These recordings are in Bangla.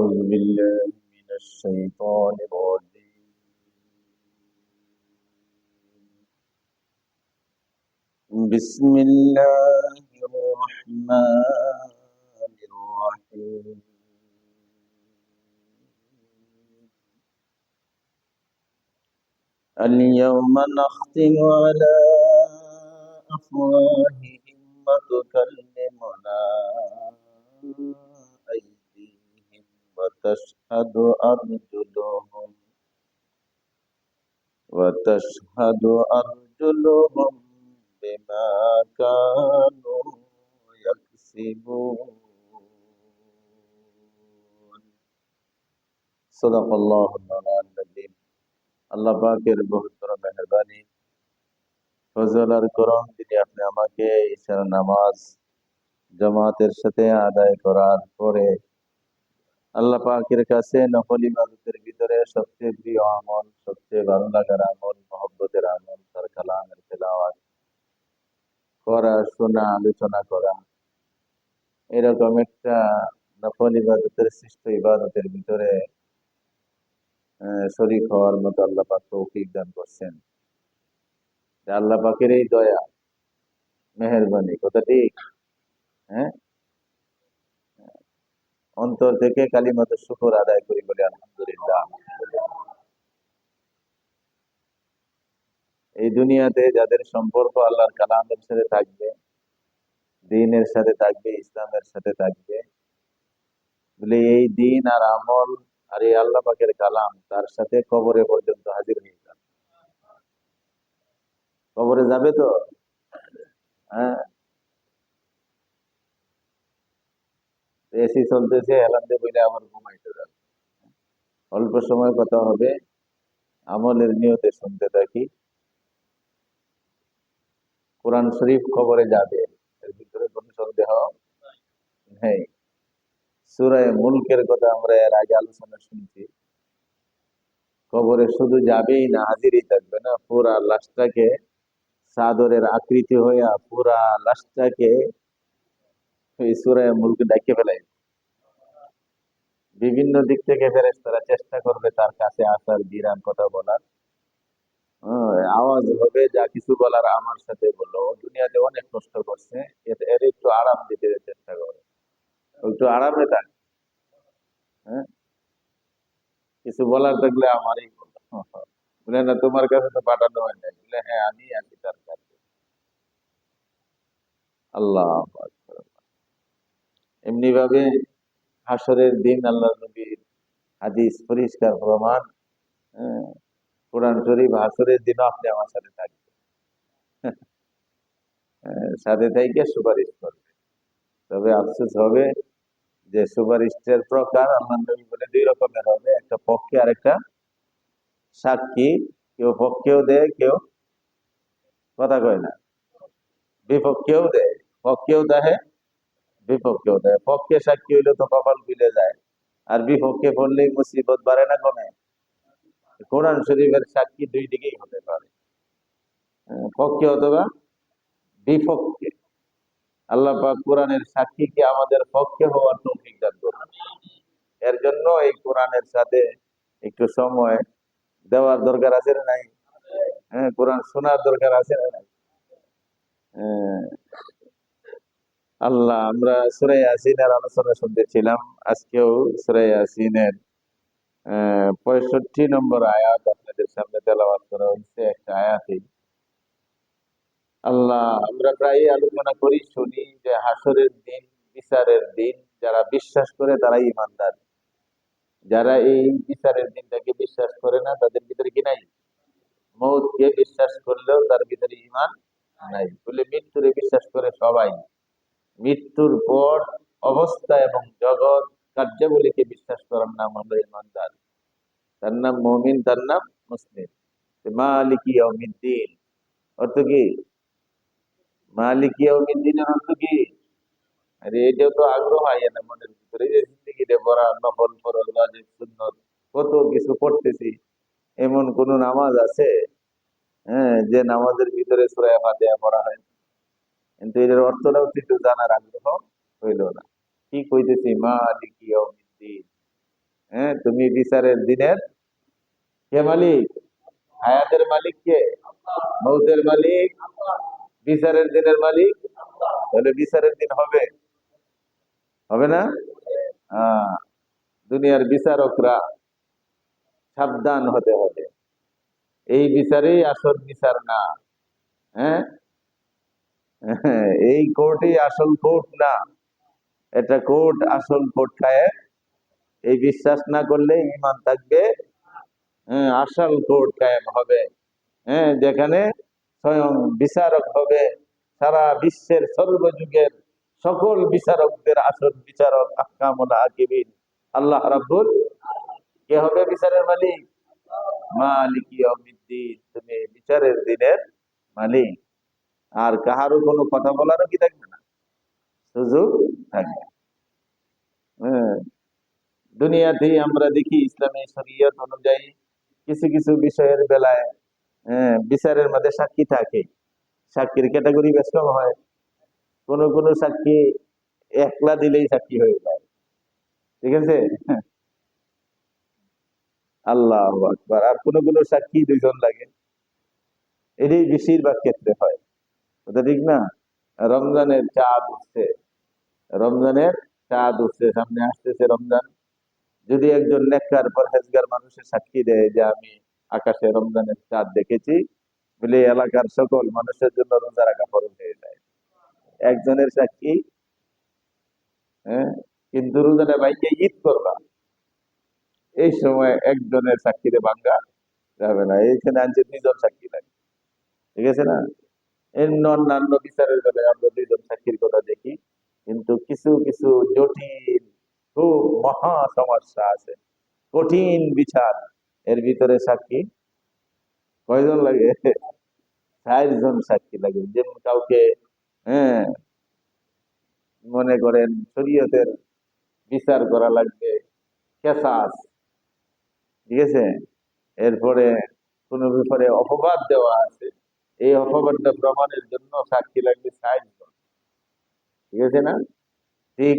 أعوذ بالله من الشيطان الرجيم. بسم الله الرحمن الرحيم. اليوم نختم على أفواههم وتكلمنا أيديهم وتشهد أرجلهم بما كانوا يكسبون. صدق الله العظيم। আল্লাহ পাকের বহুতর মেহেরবানি, ফজল আর করম, তিনি আপনি আমাকে ঈশার নামাজ জামাতের সাথে আদায় করার পরে আল্লাহ পাকের কাছে নফল ইবাদতের ভিতরে সবচেয়ে প্রিয় আমল, সবচেয়ে ভালো লাগার আমল, মহব্বতের আমল তার কালামের তেলাওয়াত করা, শোনা, আলোচনা করা, এরকম একটা নফল ইবাদতের শ্রেষ্ঠ ইবাদতের ভিতরে শরীক হওয়ার মতো আল্লাহ পাক তৌফিক দান করছেন। আল্লাহ পাকের এই দয়া, মেহেরবানি, কথা ঠিক? হ্যাঁ, অন্তর থেকে কালিমাত শুকর আদায় করি, বলে আলহামদুলিল্লাহ। এই দুনিয়াতে যাদের সম্পর্ক আল্লাহর কালামের সাথে থাকবে, দ্বীনের সাথে থাকবে, ইসলামের সাথে থাকবে, বলে এই দ্বীন আর আমল আর এই আল্লাহ পাকের কালাম তার সাথে কবরে পর্যন্ত হাজির হয়ে যাবে। কবরে যাবে তো, হ্যাঁ, এসি চলতেছে, এলান দিয়ে বলে আমার ঘুমাইতে যাবে। অল্প সময় কথা হবে, আমলের নিয়তে শুনতে থাকি। কোরআন শরীফ কবরে যাবে, এর ভিতরে কোনো সন্দেহ নেই। সূরা মুলকের কথা আমরা এর আগে আলোচনা শুনছি। কবরে শুধু যাবেই না, হাজিরই থাকবে না, পুরা লাশটাকে চাদরের আকৃতি হইয়া পুরা লাশটাকে এই সূরা মুলক ডাকে ফেলাই। বিভিন্ন দিক থেকে ফেরেশতারা চেষ্টা করবে তার কাছে আসার, বিরান কথা বলার। আওয়াজ হবে, যা কিছু বলার আমার সাথে বলো। দুনিয়াতে অনেক কষ্ট করছে, এর একটু আরাম দিতে চেষ্টা করে, একটু আরামে থাক। হ্যাঁ, কিছু বলার থাকলে আমারই বলো। বলে না, তোমার কাছে তো পাঠানো হয় নাই। বলে হ্যাঁ, আমি আছি তার কাছে। আল্লাহ আকবার। এমনি ভাবে হাসরের দিন আল্লাহ নবীর হাদিস পরিষ্কার প্রমাণ। কোরআন শরীফ, হাসরের দিনও আপনি আমার সাথে থাকবেন, সাথে থেকে সুপারিশ করবে। তবে আফসোস হবে যে সুপারিশের প্রকার আল্লাহ নবী বলে দুই রকমের হবে, একটা পক্ষে আর একটা সাক্ষী। কেউ পক্ষেও দেয়, কেউ কথা কয় না, বিপক্ষেও দেয়। পক্ষেও দেয়, বিপক্ষেও দেয়। পক্ষে সাক্ষী হইলে তো কপাল খুলে যায়, আর বিপক্ষে পড়লেই মুসিবত বাড়ে না কমে? কোরআন শরীফের সাক্ষী দুই দিকেই হতে পারে, পক্ষে অথবা বিপক্ষে। আল্লাহ পাক কোরআনের সাক্ষীকে আমাদের পক্ষে হওয়ার তৌফিক দান করুন। এর জন্য এই কোরআনের সাথে একটু সময় দেওয়ার দরকার আছে না নাই? হ্যাঁ, কোরআন শোনার দরকার আছে না নাই? আল্লাহ, আমরা সূরা ইয়াসিনের আলোচনা শুনতেছিলাম। আজকেও সূরা ইয়াসিনের 65 নম্বর আয়াত আপনাদের সামনে তেলাওয়াত করা হয়েছে। একটা আয়াতেই আল্লাহ, আমরা প্রায় আলোচনা করি, শুনি যে হাসরের দিন, বিচারের দিন যারা বিশ্বাস করে তারাই ইমানদার। যারা এই বিচারের দিনটাকে বিশ্বাস করে না, তাদের ভিতরে কি নাই? মৌতকে বিশ্বাস করলেও তার ভিতরে ঈমান নাই। বলে মৃত্যুরে বিশ্বাস করে সবাই, মৃত্যুর পর অবস্থা এবং জগৎ কার্যাবলীকে বিশ্বাস করার নাম হলো ঈমানদার। তার নাম মুমিন, তার নাম মুসলিম। মালিকি ইয়াউমিদ্দিন অর্থ কি? মালিকি ইয়াউমিদ্দিনের অর্থ কি? আরে এটাও তো আগ্রহ হয় না মনের ভিতরে, যে জিন্দেগিতে পড়া নফল ফরজ ওয়াজিব সুন্নত কত কিছু পড়তেছি, এমন কোন নামাজ আছে যে নামাজের ভিতরে সূরা ফাতিহা পড়া হয়? কিন্তু এর অর্থটাও কিন্তু জানার আগ্রহ হইল না। কি কইতেছি? মালিকি ইয়াউমিদ্দিন, হ্যাঁ, তুমি বিচারের দিনের কে মালিক? হায়াতের মালিক কে? মৌতের মালিক? বিচারের দিনের মালিক? তাহলে বিচারের দিন হবে, হবে না? আহ দুনিয়ার বিচারকরা সাবধান হতে হবে। এই বিচারেই আসল বিচার না। হ্যাঁ, এই কোর্টই আসল কোর্ট না। এটা কোর্ট, আসল কোর্ট খায়। এই বিশ্বাস না করলে ইমান থাকবে। হ্যাঁ, আসল কোর্ট কায়েম হবে। হ্যাঁ, যেখানে স্বয়ং বিচারক হবে সারা বিশ্বের সর্বযুগের সকল বিচারকদের আসল বিচারক আহকামুল হাকিমিন আল্লাহ রাব্বুল। কে হবে বিচারের মালিক? মালিক ইয়াউমিদ্দিন, তুমি বিচারের দিনের মালিক। আর কাহারও কোনো কথা বলারও কি থাকবে না, সুযোগ থাকবে। হ্যাঁ, দুনিয়াতেই আমরা দেখি ইসলামী শরীয়ত অনুযায়ী কিছু কিছু বিষয়ের বেলায় বিচারের মধ্যে সাক্ষী থাকে। সাক্ষীর ক্যাটাগরি বেশ কম হয়। কোন কোন সাক্ষী একলা দিলেই সাক্ষী হয়ে যায়। ঠিক আছে, আল্লাহু আকবার। আর কোন কোন সাক্ষী দুইজন লাগে। এটাই বেশিরভাগ ক্ষেত্রে হয়। ওটা ঠিক না? রমজানের চাঁদ উঠছে, রমজানের চাঁদ উঠছে, সামনে আসতেছে রমজান। যদি একজন নেককার পরহেজগার মানুষের সাক্ষী দেয় যে আমি আকাশে রমজানের চাঁদ দেখেছি, বলে এলাকার সকল মানুষের জন্য রোজা রাখা ফরজ হয়ে যায়। একজনের সাক্ষী। হ্যাঁ, কিন্তু রোজাটা ভাইকে ঈদ করবা, এই সময় একজনের সাক্ষীরে ভাঙ্গা যাবে না। এইখানে আনছে দুইজন সাক্ষী লাগে। ঠিক আছে না? এর অন্যান্য বিচারের বেলায় আমরা দুইজন সাক্ষীর কথা দেখি, কিন্তু কিছু কিছু জটিল, খুব মহা সমস্যা আছে, কঠিন বিচার, এর ভিতরে সাক্ষী কয়জন লাগে? 4 জন সাক্ষী লাগে। যেমন কাউকে, হ্যাঁ, মনে করেন শরীয়তের বিচার করা লাগবে, কেসাস, ঠিক আছে? এরপরে কোন ব্যাপারে অপবাদ দেওয়া আছে, এই অপবাদটা প্রমাণের জন্য সাক্ষী লাগবে 4 জন। ঠিক আছে না? ঠিক,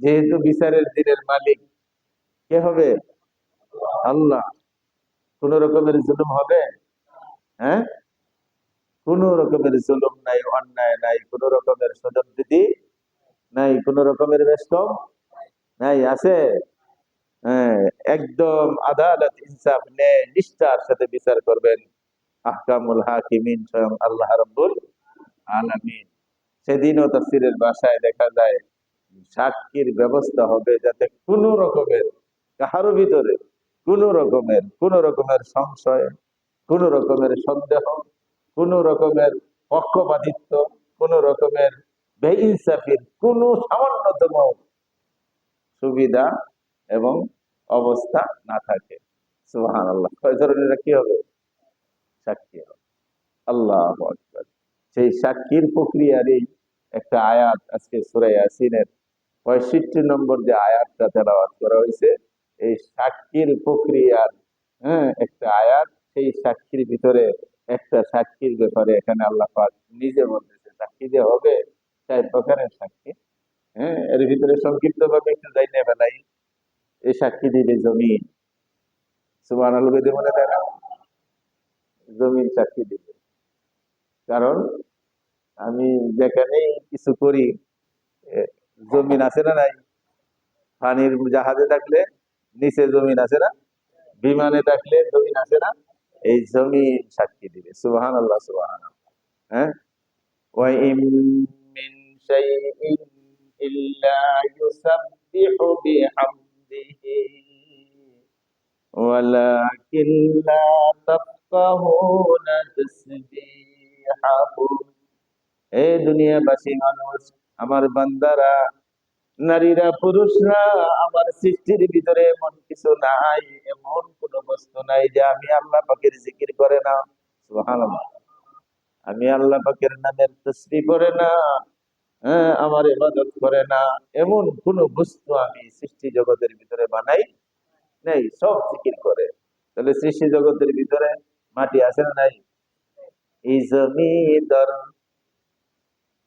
যেহেতু বিচারের দিনের মালিক কে হবে? আল্লাহ। কোন রকমের জুলুম হবে? হ্যাঁ, কোন রকমের জুলুম নাই, অন্যায় নাই, কোন রকমের স্বজনপ্রীতি নাই, কোন রকমের বেশকম নাই, আছে? হ্যাঁ, একদম আদালত ইনসাফ ন্যায় নিষ্ঠার সাথে বিচার করবেন আহকামুল হাকিমিন স্বয়ং আল্লাহ রাব্বুল আলামিন। সেদিনও তাফসীরের ভাষায় দেখা যায় সাক্ষীর ব্যবস্থা হবে যাতে কোন রকমের, কাহারো ভিতরে কোন রকমের সংশয়, কোন রকমের সন্দেহ, কোন রকমের পক্ষপাতিত্ব, কোন রকমের বেইনসাফির কোন সামান্যতম সুবিধা এবং অবস্থা না থাকে। সুবহানাল্লাহ। কয় ধরনের কি হবে? সাক্ষী হবে। আল্লাহু আকবার। সেই সাক্ষীর প্রক্রিয়ারই একটা আয়াত আজকে সূরা ইয়াসিনের 65 নম্বর যে আয়াতটা তেলাওয়াত করা হয়েছে, এই সাক্ষীর প্রক্রিয়ার, হ্যাঁ, একটা আয়াত। সেই সাক্ষীর ভিতরে একটা সাক্ষীর ব্যাপারে এখানে আল্লাহ পাক নিজে বলতেছে সাক্ষী যে হবে 4 প্রকারের সাক্ষী। হ্যাঁ, এর ভিতরে সংক্ষিপ্ত ভাবে একটু জানিয়ে ফেলাই। এই সাক্ষী দিবে জমিন। সুবহানাল্লাহ বলে মনে থাকে না? জমিন সাক্ষী দিবে। কারণ আমি যেখানেই কিছু করি, এ, জমিন আছে না নাই? পানির জাহাজে থাকলে নিচে জমিন আছে না? বিমানে থাকলে জমিন আছে না? এই জমিন সাক্ষী দিবে। সুবহানাল্লাহ, সুবহানাল্লাহ। হ্যাঁ, ওয়া ইম মিন শাইইন ইল্লা ইউসাব্বিহু বিহামদিহি ওয়ালাকিন লা তাফকাহুনা তাসবিহাহুম। এই দুনিয়াবাসী মানুষ, আমার বান্দারা, নারীরা, পুরুষরা, আমার সৃষ্টির ভিতরে এমন কিছু নাই, এমন কোন বস্তু নাই যে আমি আল্লাহ পাকের জিকির করে না। সুবহানাল্লাহ। আমি আল্লাহ পাকের নামের তাসবিহ করে না, হ্যাঁ, আমার ইবাদত করে না, এমন কোন বস্তু আমি সৃষ্টি জগতের ভিতরে বানাই নাই, সব জিকির করে। তাহলে সৃষ্টি জগতের ভিতরে মাটি আছে না নাই? এই জমিদার,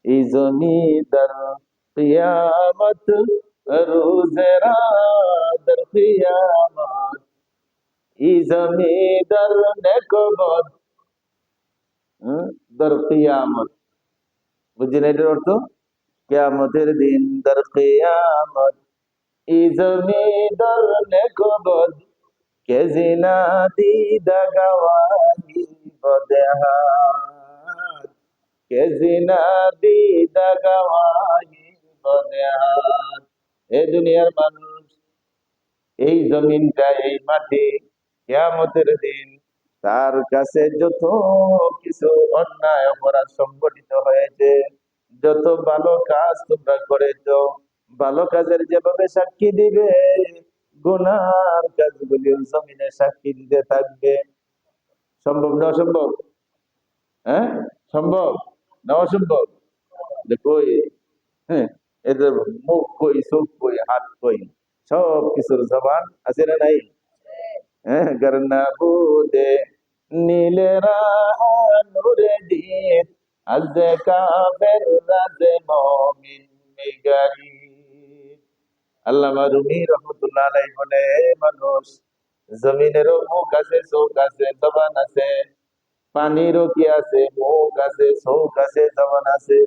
এই জমিদার কিয়ামত रोज़े रात दर क़ियामत ई ज़मीं दर नेकबद दर क़ियामत। বুঝছেন এটার অর্থ? কিয়ামতের দিন দর কিয়ামত ই জমি দর নেকবদ কে জিনা দিদা গওয়াহি বদহাত কে জিনা দিদা গওয়াহি বদহাত। এ দুনিয়ার মানুষ, এই জমিনটা, এই মাটি কিয়ামতের দিন তার কাছে যত কিছু অন্যায় অপরাধ সংগঠিত হয়েছে, যত ভালো কাজ তোমরা করেছো, ভালো কাজের যেভাবে সাক্ষী দিবে, গুনার কাজগুলি জমিনে সাক্ষী দিতে থাকবে। সম্ভব না অসম্ভব? হ্যাঁ, সম্ভব না অসম্ভব? যে কই, হ্যাঁ, এদের মুখ কই, চোখ কই, হাত কই, সব কিছুর জবান আছে না নাই? হ্যাঁ, করনা বুদে নীলেরা নূরে দিন আজ কাফের রাজে মুমিন মিগারি। আল্লামা রুমি রহমতুল্লাহ আলাইহি বলে, মানুষ জমিনেরও মুখ আছে, চোখ আছে, জবান আছে, পানিরও কি আছে, মুখ আছে, চোখ আছে, জবান আছে,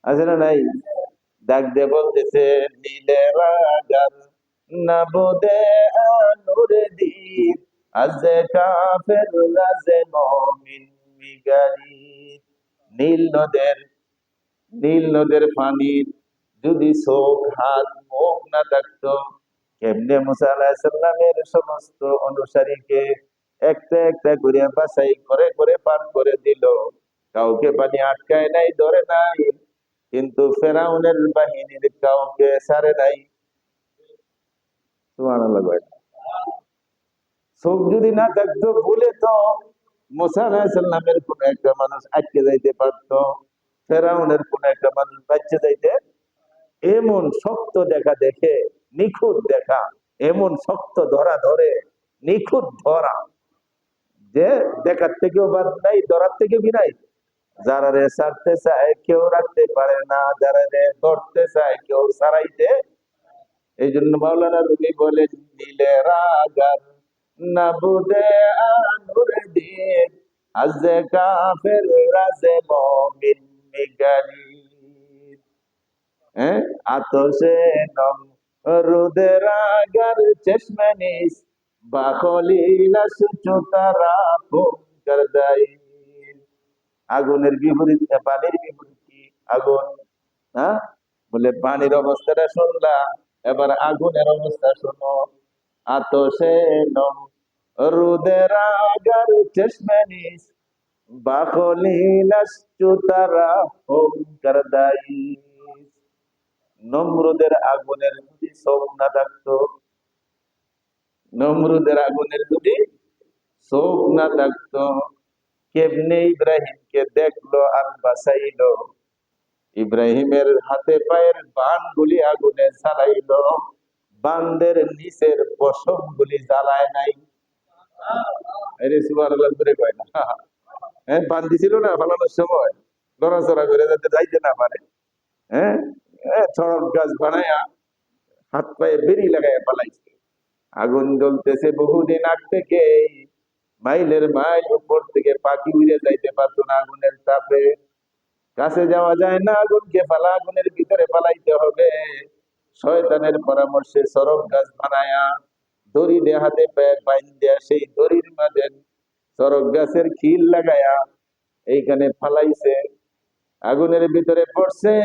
আছে না নাই? ডাক দিয়ে বলতেছে, নীলে রাগার না বোদে আনুরে দিন আজ কাফের রাজে মুমিন মিগারি। নীল নদের, নীল নদের পানির যদি চোখ, হাত, মুখ না থাকতো, কেমনে মুসা আলাইহিস সালামের সমস্ত অনুসারীকে একটা একটা করে বাছাই করে করে পান করে দিল। কাউকে পানি আটকায় নাই, ধরে নাই, কিন্তু ফেরাউনের বাহিনীর কাউকে ছাড়ে নাই। সুবহানাল্লাহ। চোখ যদি না থাকতো, ভুলে তো মুসা আলাইহিস সালামের কোন একটা মানুষ আটকে যাইতে পারতো, ফেরাউনের কোন একটা মানুষ বাঁচতে যাইতে। এমন শক্ত দেখা দেখে নিখুঁত দেখা, এমন শক্ত ধরা ধরে নিখুঁত ধরা, যে দেখার থেকেও বাদ নাই, ধরার থেকেও কি নাই। যারা রে ছাড়তে চায় কেউ রাখতে পারে না, যারা রে ধরতে চায় কেউ ছাড়াইতে। এই জন্য মাওলানা রুমি বলেন, দিলে রাগার না বুদে আনুরে দিন আজ কাফের রাজে মুমিন মিগারি। হ্যাঁ, আতশে নম রুদের আগার চশমনিস বাখলিলা সুচতারা ফুম করদাই। আগুনের বিপরীত, পানির বিপরীত কি? আগুন। হ্যাঁ, বলে পানির অবস্থাটা শুনলা, এবার আগুনের অবস্থা শোনো। আতশে নম রুদের আগার চশমনিস বাখলিলা সুচতারা ফুম করদাই। নমরুদের আগুনের যদি চোখ না থাকতো, নমরুদের আগুনের যদি চোখ না থাকতো, কেমনে ইব্রাহিমকে দেখলো আর বাঁচাইলো? ইব্রাহিমের হাতে পায়ের বানগুলি আগুনে জ্বালাইলো, বান্দের নিচের পশম গুলি জ্বালায় নাই। আরে সুবহানাল্লাহ করে কয় না? হ্যাঁ, বান দিছিল না ফালানোর সময়, লড়াচড়া করে যাতে যাইতে না পারে। হ্যাঁ, চড়ক গাছ বানায়া হাত পায়ে বেরি লাগায় পালাইছে। আগুন জ্বলতেছে বহুদিন আগ থেকে, মাইলের মাইল উপর থেকে পাখি উড়ে যাইতে পারতো না আগুনের তাপে। কাছে যাওয়া যায় না, আগুনকে ফালা, আগুনের ভিতরে পালাইতে হবে। শয়তানের পরামর্শে চড়ক গাছ বানায়া দড়ি দিয়ে হাতে পায়ে বাইন দেয়া, সেই দড়ির মাঝে চড়ক গাছের খিল লাগায়া এইখানে ফালাইছে। আগুনের ভিতরে পড়ছে,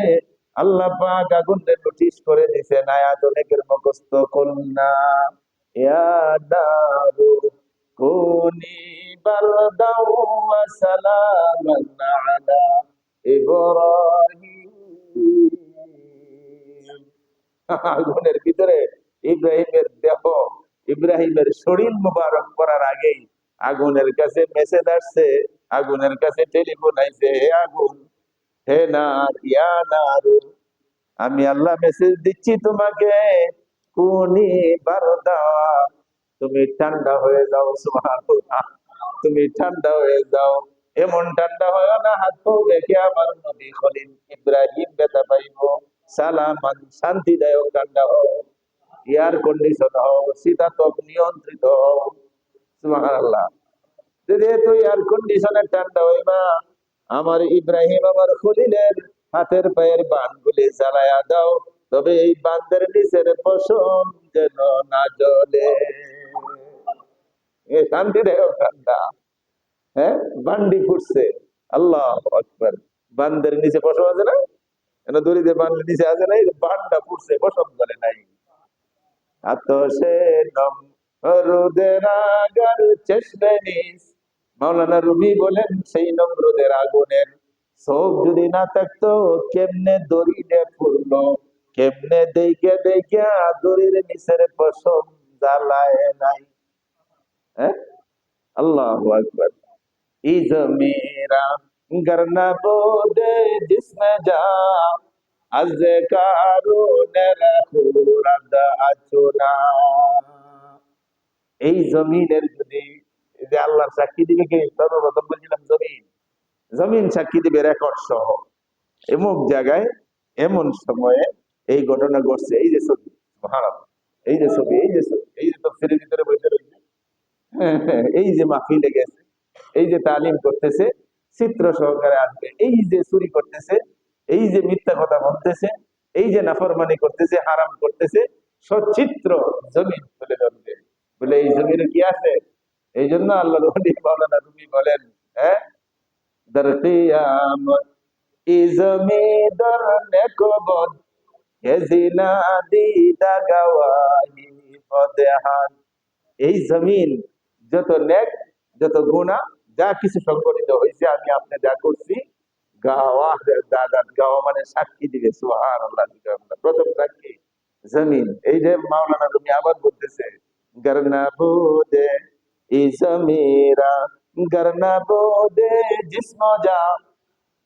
আল্লাহ পাক আগুনের নোটিশ করে দিছে, নায়াত অনেকের মুখস্থ কন্যা ইয়া নারু কুনি বারদাও ওয়া সালামান আলা ইব্রাহিম। আগুনের ভিতরে ইব্রাহিমের দেহ, ইব্রাহিমের শরীর মুবারক করার আগেই আগুনের কাছে মেসেজ আসছে, আগুনের কাছে টেলিফোন আইছে, হে আগুন, হে নার, ইয়া নারু, আমি আল্লাহ মেসেজ দিচ্ছি তোমাকে, কুনি বারদা, তুমি ঠান্ডা হয়ে যাও। সুবহানাল্লাহ, তুমি ঠান্ডা হয়ে যাও। এমন ঠান্ডা হয় না হাত পা দেখে আমার নবী খলিল ইব্রাহিম ব্যথা পাইব। সালামান শান্তিদায়ক ঠান্ডা হও, এয়ার কন্ডিশন হও, শীতাতপ নিয়ন্ত্রিত হও। সুবহানাল্লাহ। যেহেতু এয়ার কন্ডিশনের ঠান্ডা হইবা, আমার ইব্রাহিম আমার খলিলের হাতের পায়ের বানগুলি জ্বালায়া দাও, তবে এই বান্দের নিচের পশম যেন না জ্বলে। এ শান্তিদায়ক ঠান্ডা। হ্যাঁ, বান্ডি ফুটছে। আল্লাহ আকবার। বান্দের নিচে পশম আছে না? দড়িতে বান্ডের নিচে আছে না? বানটা ফুটছে, পশম জ্বলে নাই। আতশে নম রোদের আগার চেষ্টা নিস। মাওলানা রুমি বলেন সেই নমরুদের আগুনের চোখ যদি না থাকতো কেমনে দড়িতে ফুরলো, কেমনে দেখে দেখে দড়ির নিচের পশম জ্বালায় নাই। হ্যাঁ, আল্লাহু আকবার। इज मेरा घर न बोदे जिसमें जा अज कारो नरद अचुना। এই জমিনের যদি, যে আল্লাহর সাক্ষী দিবে কে? সর্বপ্রথম বলছিলাম জমিন। জমিন সাক্ষী দিবে রেকর্ড সহ, এমুক জায়গায় এমন সময়ে এই ঘটনা ঘটছে। এই যে ছবি, সুবহানাল্লাহ, এই যে ছবি, এই যে ছবি, এই যে তফসিরের ভিতরে বসে রয়েছে, এই যে মাহফিলে গেছে, এই যে তালিম করতেছে, চিত্র সহকারে আসবে, এই যে চুরি করতেছে, এই যে মিথ্যা কথা বলতেছে, এই যে নাফরমানি করতেছে, হারাম করতেছে, সচিত্র জমিন তুলে ধরবে। বলে এই জমিনে কি আছে? এই জন্য আল্লাহ রুমি মাওলানা রুমি বলেন, হ্যাঁ, দর কিয়ামত ই জমি দর নেকবত হেজিনা দিদা গাওয়াহি ফদেহান। এই জমিন যত নেক, যত গুনাহ, যা কিছু সংগঠিত হয়েছে, আমি আপনি যা করছি, গাওয়া, দাদা গাওয়া মানে সাক্ষী দিবে। সুবহানাল্লাহ। প্রথম সাক্ষী জমিন। এই যে মাওলানা রুমি আবার বলতেছে, গরনা বোদে ই জমিরা, গরনা বোদে জিস্ম যা।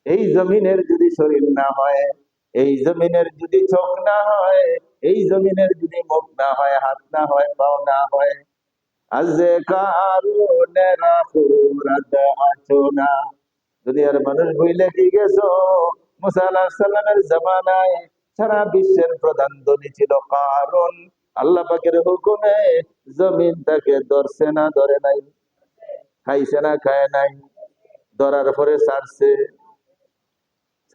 এই জমিনের যদি শরীর না হয়, এই জমিনের যদি চোখ না হয়, এই জমিনের যদি মুখ না হয়, হাত না হয়, পাও না হয়, দুনিয়ার মানুষ ভুলে কি গেছো, মুসা আলাইহিস সালামের জামানায় সারা বিশ্বের প্রধান ধনী ছিল কারুন। আল্লাহ পাকের হুকুমে জমিন তাকে ধরছে না ধরে নাই? খাইছে না খায় নাই? ধরার পরে ছাড়ছে?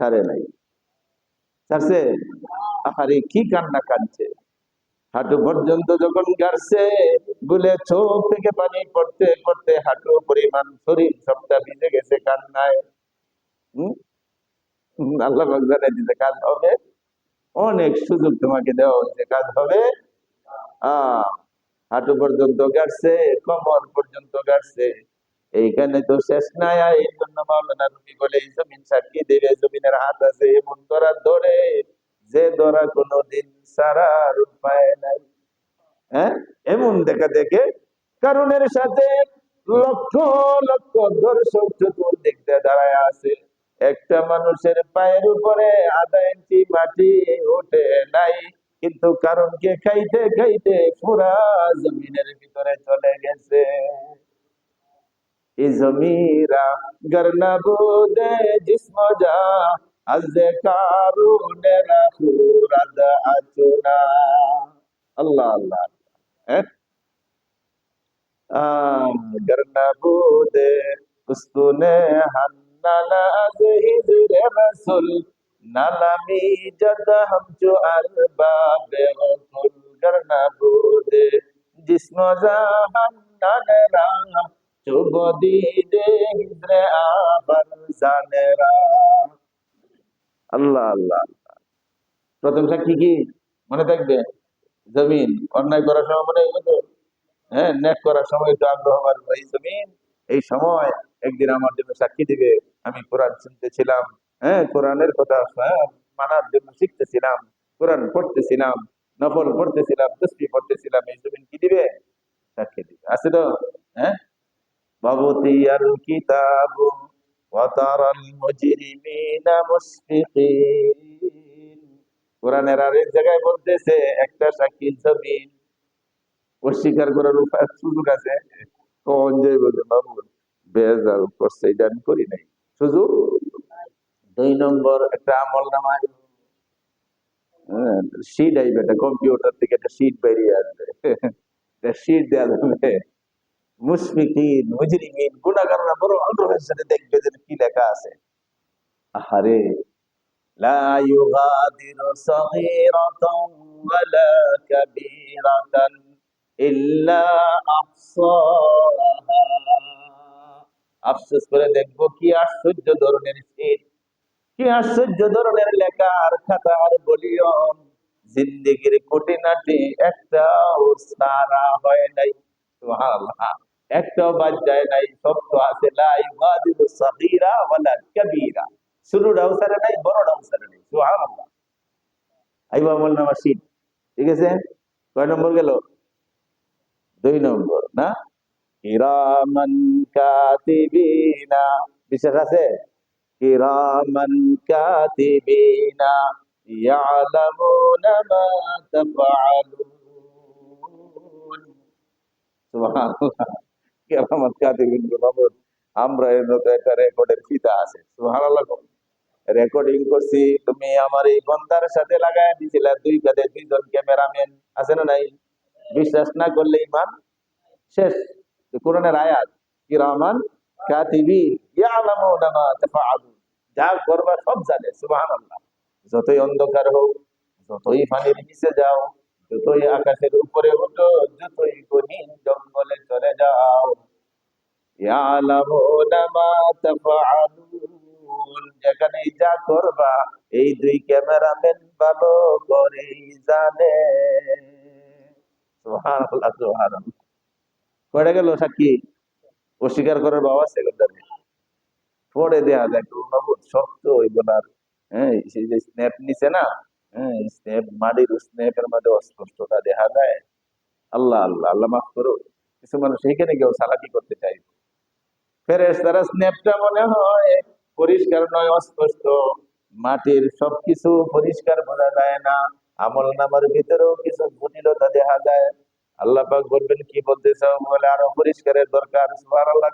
ছাড়ে নাই। ছাড়ছে? আরে কি কান্না কাঁদছে! হাঁটু পর্যন্ত যখন গাড়ছে, বলে চোখ থেকে পানি পড়তে পড়তে হাঁটু পরিমাণ শরীর সবটা ভিজে গেছে কান্নায়। হম, আল্লাহ পাক জানাই দিতে কাজ হবে, অনেক সুযোগ তোমাকে দেওয়া হয়েছে, কাজ হবে। হাঁটু পর্যন্ত গাড়ছে, কমর পর্যন্ত গাড়ছে, এইখানে তো শেষ নাই। এই জন্য মাওলানা রুমি বলে এই জমিন সাক্ষী দেবে, জমিনের হাত আছে এমন ধরা ধরে যে ধরা কোনোদিন সারার উপায় নাই। হ্যাঁ, এমন দেখা দেখে কারণের সাথে লক্ষ লক্ষ দর্শক চতুর্দিকে দাঁড়ায় আছে। একটা মানুষের পায়ের উপরে আধা ইঞ্চি মাটি ওঠে নাই, কিন্তু কারণকে খাইতে খাইতে পুরা জমিনের ভিতরে চলে গেছে। এই জমিরা গরনা বুদে জিস্ম যা আজ কারুনে রাখুরাদ আচুনা। আল্লাহ আল্লাহ। হ্যাঁ, গরনা বুদে উস্তুনে হান্নালা আজ হিজরে রসুল নালামি জদ হামচু আরবাবে কুল। গরনা বুদে জিস্ম যা হান্নালা চুবদি দে হিজরে আবার জানেরা। আল্লাহ আল্লাহ। প্রথম সাক্ষী কি মনে থাকবে? জমিন। অন্যায় করার সময় মনে হইবে তো? হ্যাঁ, নেক করার সময় একটু আগ্রহ বাড়বে। এই জমিন এই সময় একদিন আমার জন্য সাক্ষী দিবে, আমি কোরআন শুনতেছিলাম, হ্যাঁ, কোরআনের কথা মানার জন্য শিখতেছিলাম, কোরআন পড়তেছিলাম, নফল পড়তেছিলাম, তসবিহ পড়তেছিলাম, এই জমিন কি দিবে? সাক্ষী দিবে। আছে তো? হ্যাঁ, ভবতিয়াল কিতাবু ওয়া তারাল মুজরিমিনা মুশফিকিন। কোরআনের আরেক জায়গায় বলতেছে একটা সাক্ষী জমিন। অস্বীকার করার উপায় সুযোগ আছে? কোন যে বলতে বাবু বেজাল করছে, এটা আমি করি নাই, সুযোগ। 2 নম্বর, একটা আমল নামায় শীট আইবে, একটা কম্পিউটার থেকে একটা শীট বেরিয়ে আসবে, শীট দেওয়া যাবে, মুশফিকিন মুজরিমিন গুনাহগাররা বড় আগ্রহের সাথে দেখবে যে কি লেখা আছে। আহারে, লা ইউগাদিরু সাগীরাতান ওয়ালা কাবীরাতান ইল্লা আহসাহা। আফসোস করে দেখবো কি আশ্চর্য ধরনের শীট, কি আশ্চর্য ধরনের লেখা আর খাতা আর বলিয়ন, জিন্দেগির খুঁটিনাটি একটাও সারা হয় নাই। সুবহানাল্লাহ, একটাও বাদ যায় নাই, সব তো আছে। লা ইউগাদিরু সাগীরা ওয়ালা কাবীরা, ছোটটাও ছাড়ে নাই, বড়টাও ছাড়ে নাই। সুবহানাল্লাহ। আইবা বললাম আমার শীত, ঠিক আছে, কয় নম্বর গেল? 2 নম্বর না? কিরামান কাতিবিনা, বিশ্বাস আছে? কিরামান কাতিবিনা ইয়ালামুনা মা তাফআলুন। সুবহানাল্লাহ। কিরামান কাতিবিন বাবুর আমরা এর মধ্যে একটা রেকর্ডের ফিতা আছে। সুবহানাল্লাহ। রেকর্ডিং করছি, তুমি আমার এই বন্দার সাথে লাগায় দিছিলা 2 কাঁধে 2 জন ক্যামেরাম্যান, আছে না নাই? বিশ্বাস না করলে ইমান শেষ। কোরআনের আয়াত, কিরামান কাতিবিন ইয়ালামুনা মা তাফআলুন, যা করবা সব জানে। সুবহানাল্লাহ। যতই অন্ধকার হোক, যতই পানির নিচে যাও, যতই আকাশের উপরে ওঠো, যতই গহীন জঙ্গলে চলে যাও, ইয়ালামুনা মা তাফআলুন, যেখানে যা করবা এই 2 ক্যামেরাম্যান ভালো করেই জানে। সুবহানাল্লাহ, সুবহানাল্লাহ। কয়টা গেল সাক্ষী? অস্বীকার করার বাবা সেকেন্ডারি পরে দেয়া যায় বাবু শক্ত ওইগুলার। হ্যাঁ, সেই যে স্ন্যাপ নিছে না, হ্যাঁ, স্ন্যাপ মাটির স্ন্যাপের মধ্যে অস্পষ্টতা দেখা যায়। আল্লাহ আল্লাহ আল্লাহ মাফ করো। কিছু মানুষ সেইখানে কেউ চালাকি করতে চাই, ফেরেশতারা স্ন্যাপটা মনে হয় পরিষ্কার নয়, অস্পষ্ট, মাটির সবকিছু পরিষ্কার বোঝা যায় না, আমল নামার ভিতরেও কিছু জটিলতা দেখা যায়। আল্লাহ পাক বলবেন কি বলতে চাও, বলে আরো পরিষ্কারের দরকার। সুবহানাল্লাহ।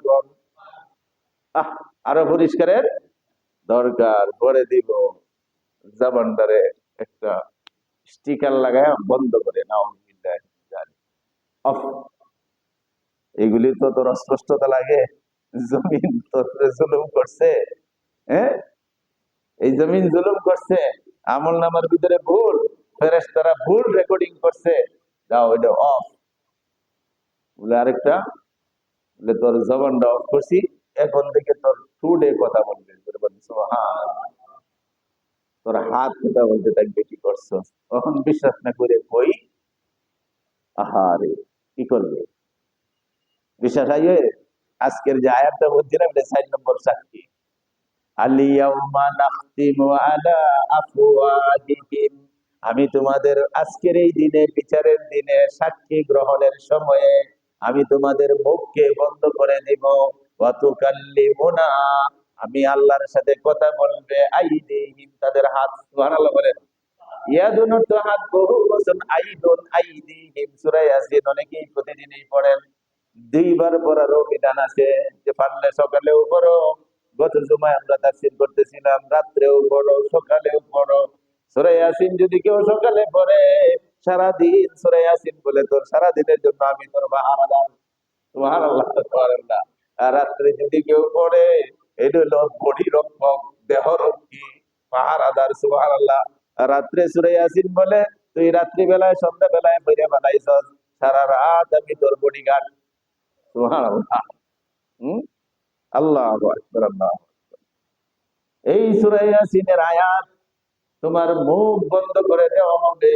আহ, আরো পরিষ্কারের দরকার, করে দিব জাবানদারে একটা স্টিকার লাগায় বন্ধ করে নাও। অফ, এগুলি তো তোর অস্পষ্টতা লাগে, জমিন তোর জুলুম করছে। হ্যাঁ, এই জমিন জুলুম করছে, আমল নামার ভিতরে ভুল, ফেরেশতারা ভুল রেকর্ডিং করছে, যাও এটা অফ। বলে আরেকটা, বলে তোর জবানটা অফ করছি, এখন থেকে তোর টুডে কথা বলবে। সুবহানাল্লাহ। তোর হাত কথা বলতে থাকবে কি করছো, তখন বিশ্বাস না করে কই, আহারে কি করবে? বিশ্বাস আইয়ে। আজকের যে আয়াতটা বলছিলাম, এটা 4 নম্বর সাক্ষী। আলিয়াউমা নাখতিমু আলা আফওয়াহিহিম, আমি তোমাদের আজকের এই দিনে, বিচারের দিনে, সাক্ষী গ্রহণের সময়ে আমি তোমাদের মুখকে বন্ধ করে দিব। ওয়া তুকাল্লিমুনা, আমি আল্লাহর সাথে কথা বলবে আইদিহিম, তাদের হাত। সুবহানাল্লাহ বলেন। ইয়াদুন তো হাত, বহু বচন আইদুন আইদিহিম। সূরা ইয়াসিন অনেকেই প্রতিদিনই পড়েন, 2 বার পড়ারও বিধান আছে, যে পারলে সকালেও পড়ো, গত জুমায় আমরা তাফসীর করতেছিলাম, রাত্রেও পড়ো, সকালেও পড়ো। সূরা ইয়াসিন যদি কেউ সকালে পড়ে, সারাদিন সূরা ইয়াসিন বলে তোর সারাদিনের জন্য আমি তোর পাহারাদার। সুবহানাল্লাহ, সুবহানাল্লাহ। আর রাত্রে যদি কেউ পড়ে, এটা হলো বডি রক্ষক, দেহ রক্ষী, পাহারাদার। সুবহানাল্লাহ। আর রাত্রে সূরা ইয়াসিন বলে, তুই রাত্রি বেলায় সন্ধ্যা বেলায় পড়ে বেলাইছস, সারা রাত আমি তোর বডিগার্ড। সুবহানাল্লাহ। আল্লাহু আকবার, আল্লাহু আকবার। এই সূরা ইয়াসিনের আয়াত, তোমার মুখ বন্ধ করে দেওয়া হবে,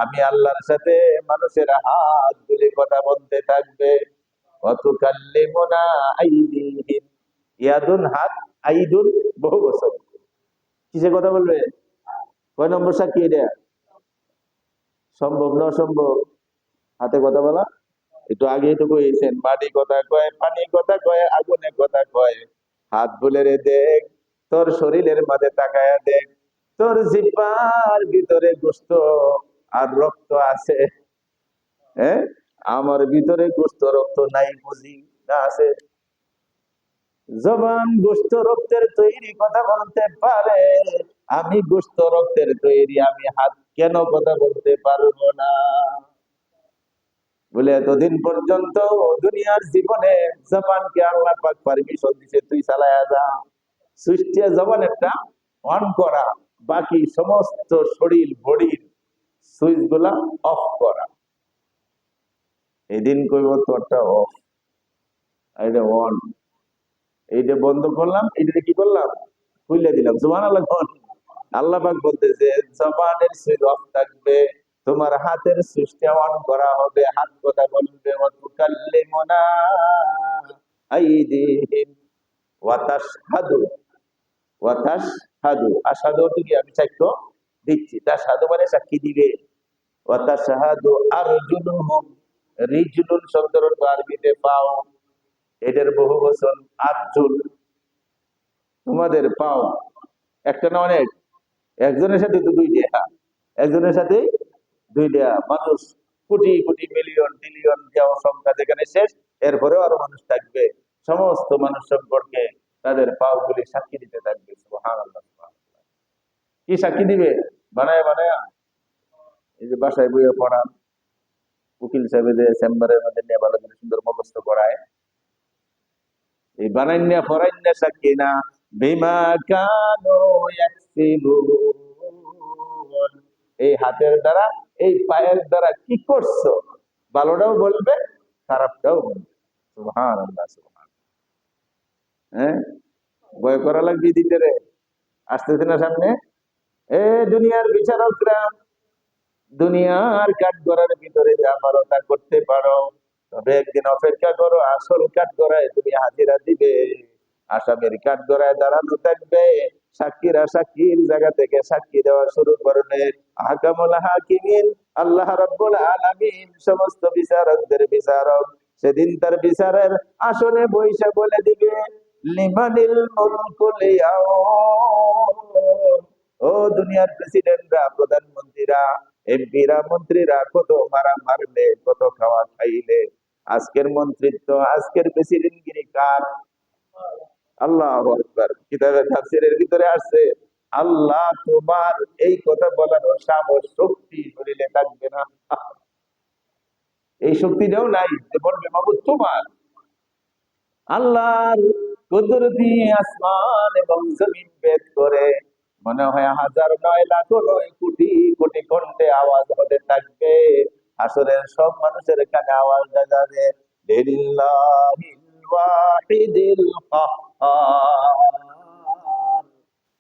আমি আল্লাহর সাথে মানুষের হাত তুলে কথা বলতে থাকবে। ওয়াতুকাল্লিমুনা আইদিহিম, ইয়াদুন হাত, আইদুন বহু বছর, কিসে কথা বলবে? কয় নম্বর সাক্ষী এটা? সম্ভব না অসম্ভব হাতে কথা বলা? একটু আগে তো কইছেন, মাটি কথা কয়, পানি কথা কয়, আগুনে কথা কয়। হাত বলে রে দেখ, তোর শরীরের মাঝে তাকায়া দেখ, তোর জিহ্বার ভিতরে গোশত আর রক্ত আছে। হ্যাঁ, আমার ভিতরে গোশত রক্ত নাই বুঝি? না আছে। জবান গোশত রক্তের তৈরি, কথা বলতে পারে, আমি গোশত রক্তের তৈরি, আমি হাত কেন কথা বলতে পারবো না? বলে এতদিন পর্যন্ত দুনিয়ার জীবনে জবানকে আল্লাহ পাক পারমিশন দিছে তুই চালায়া যা, সুইচটা জবান একটা অন করা, বাকি সমস্ত শরীর বডির সুইচ গুলা অফ করা। এদিন কইব তোরটা অফ, এটা অন, এইটা বন্ধ করলাম, এইটা কি করলাম, খুলে দিলাম। সুবহানাল্লাহ। আল্লাহ পাক বলতেছে জবানের সুইচ অফ থাকবে, তোমার হাতের সুইচটা অন করা হবে, হাত কথা বলবে। ওয়াতুকাল্লিমুনা আইদিহিম ওয়া তাশহাদু, ওয়া তাশহাদু, আশহাদু অর্থ কি? আমি সাক্ষ্য দিচ্ছি। তাশহাদু মানে সাক্ষী দিবে। ওয়া তাশহাদু আরজুলুহুম, রিজলুন শব্দের অর্থ আরবিতে পাও, এদের বহু বচন আরজুল, তোমাদের পাও। একটা না অনেক, একজনের সাথে তো দুইটা, একজনের সাথে দুইটা। মানুষ কোটি কোটি মিলিয়ন ট্রিলিয়ন দেওয়া সংখ্যা যেখানে শেষ, এরপরেও আরো মানুষ থাকবে। সমস্ত মানুষ সম্পর্কে তাদের পাও গুলি সাক্ষী দিতে থাকবে। সুবহানাল্লাহ। কি সাক্ষী দিবে? বানায় বানায়, এই যে বাসায় বইয়ে পড়া, উকিল সাহেবের চেম্বারের মধ্যে নিয়ে ভালো করে সুন্দর মুখস্থ করায়, এই বানাইন্যা ফরাইন্যা সাক্ষী না। বিমা কানু ইয়াকসিবুন, এই হাতের দ্বারা, এই পায়ের দ্বারা কি করছো, ভালোটাও বলবে, খারাপটাও বলবে। সুবহানাল্লাহ, সুবহানাল্লাহ। হ্যাঁ, ভয় করা লাগবে দিতে রে, আসতেছে না সামনে। এ দুনিয়ার বিচারকরা, দুনিয়ার কাঠগড়ার ভিতরে যা পারো তা করতে পারো, তবে একদিন অপেক্ষা করো, আসল কাঠগড়ায় তুমি হাজিরা দিবে। আসামের কাঠগড়ায় দাঁড়ানো থাকবে, সাক্ষীরা সাক্ষীর জায়গা থেকে সাক্ষী দেওয়া শুরু করবে। আহকামুল হাকিমিন, আল্লাহ রাব্বুল আলামিন সমস্ত বিচারকদের বিচারক, সেদিন তার বিচারের আসনে বৈশা বলে দিবে লিমানিল মুলকুল ইয়াউম। ও দুনিয়ার প্রেসিডেন্টরা, প্রধানমন্ত্রীরা, এমপিরা, মন্ত্রীরা কত মারা মারলে, কত খাওয়া খাইলে, আজকের মন্ত্রিত্ব, আজকের প্রেসিডেন্টগিরি কার? আল্লাহু আকবার। কিতাবের তাফসীরের ভিতরে আসছে, আল্লাহ তোমার এই কথা বলার সাহস শক্তি শরীরে থাকবে না, এই শক্তিটাও নাই যে বলবে মাবুদ তোমার। আল্লাহর কুদরতি আসমান এবং জমিন ভেদ করে মনে হয় হাজার নয় লাখ নয় কোটি কোটি কণ্ঠে আওয়াজ হতে থাকবে। আসরের সব মানুষের কানে আওয়াজটা যাবে লিল্লাহিল ওয়াহিদিল কাহ্হার।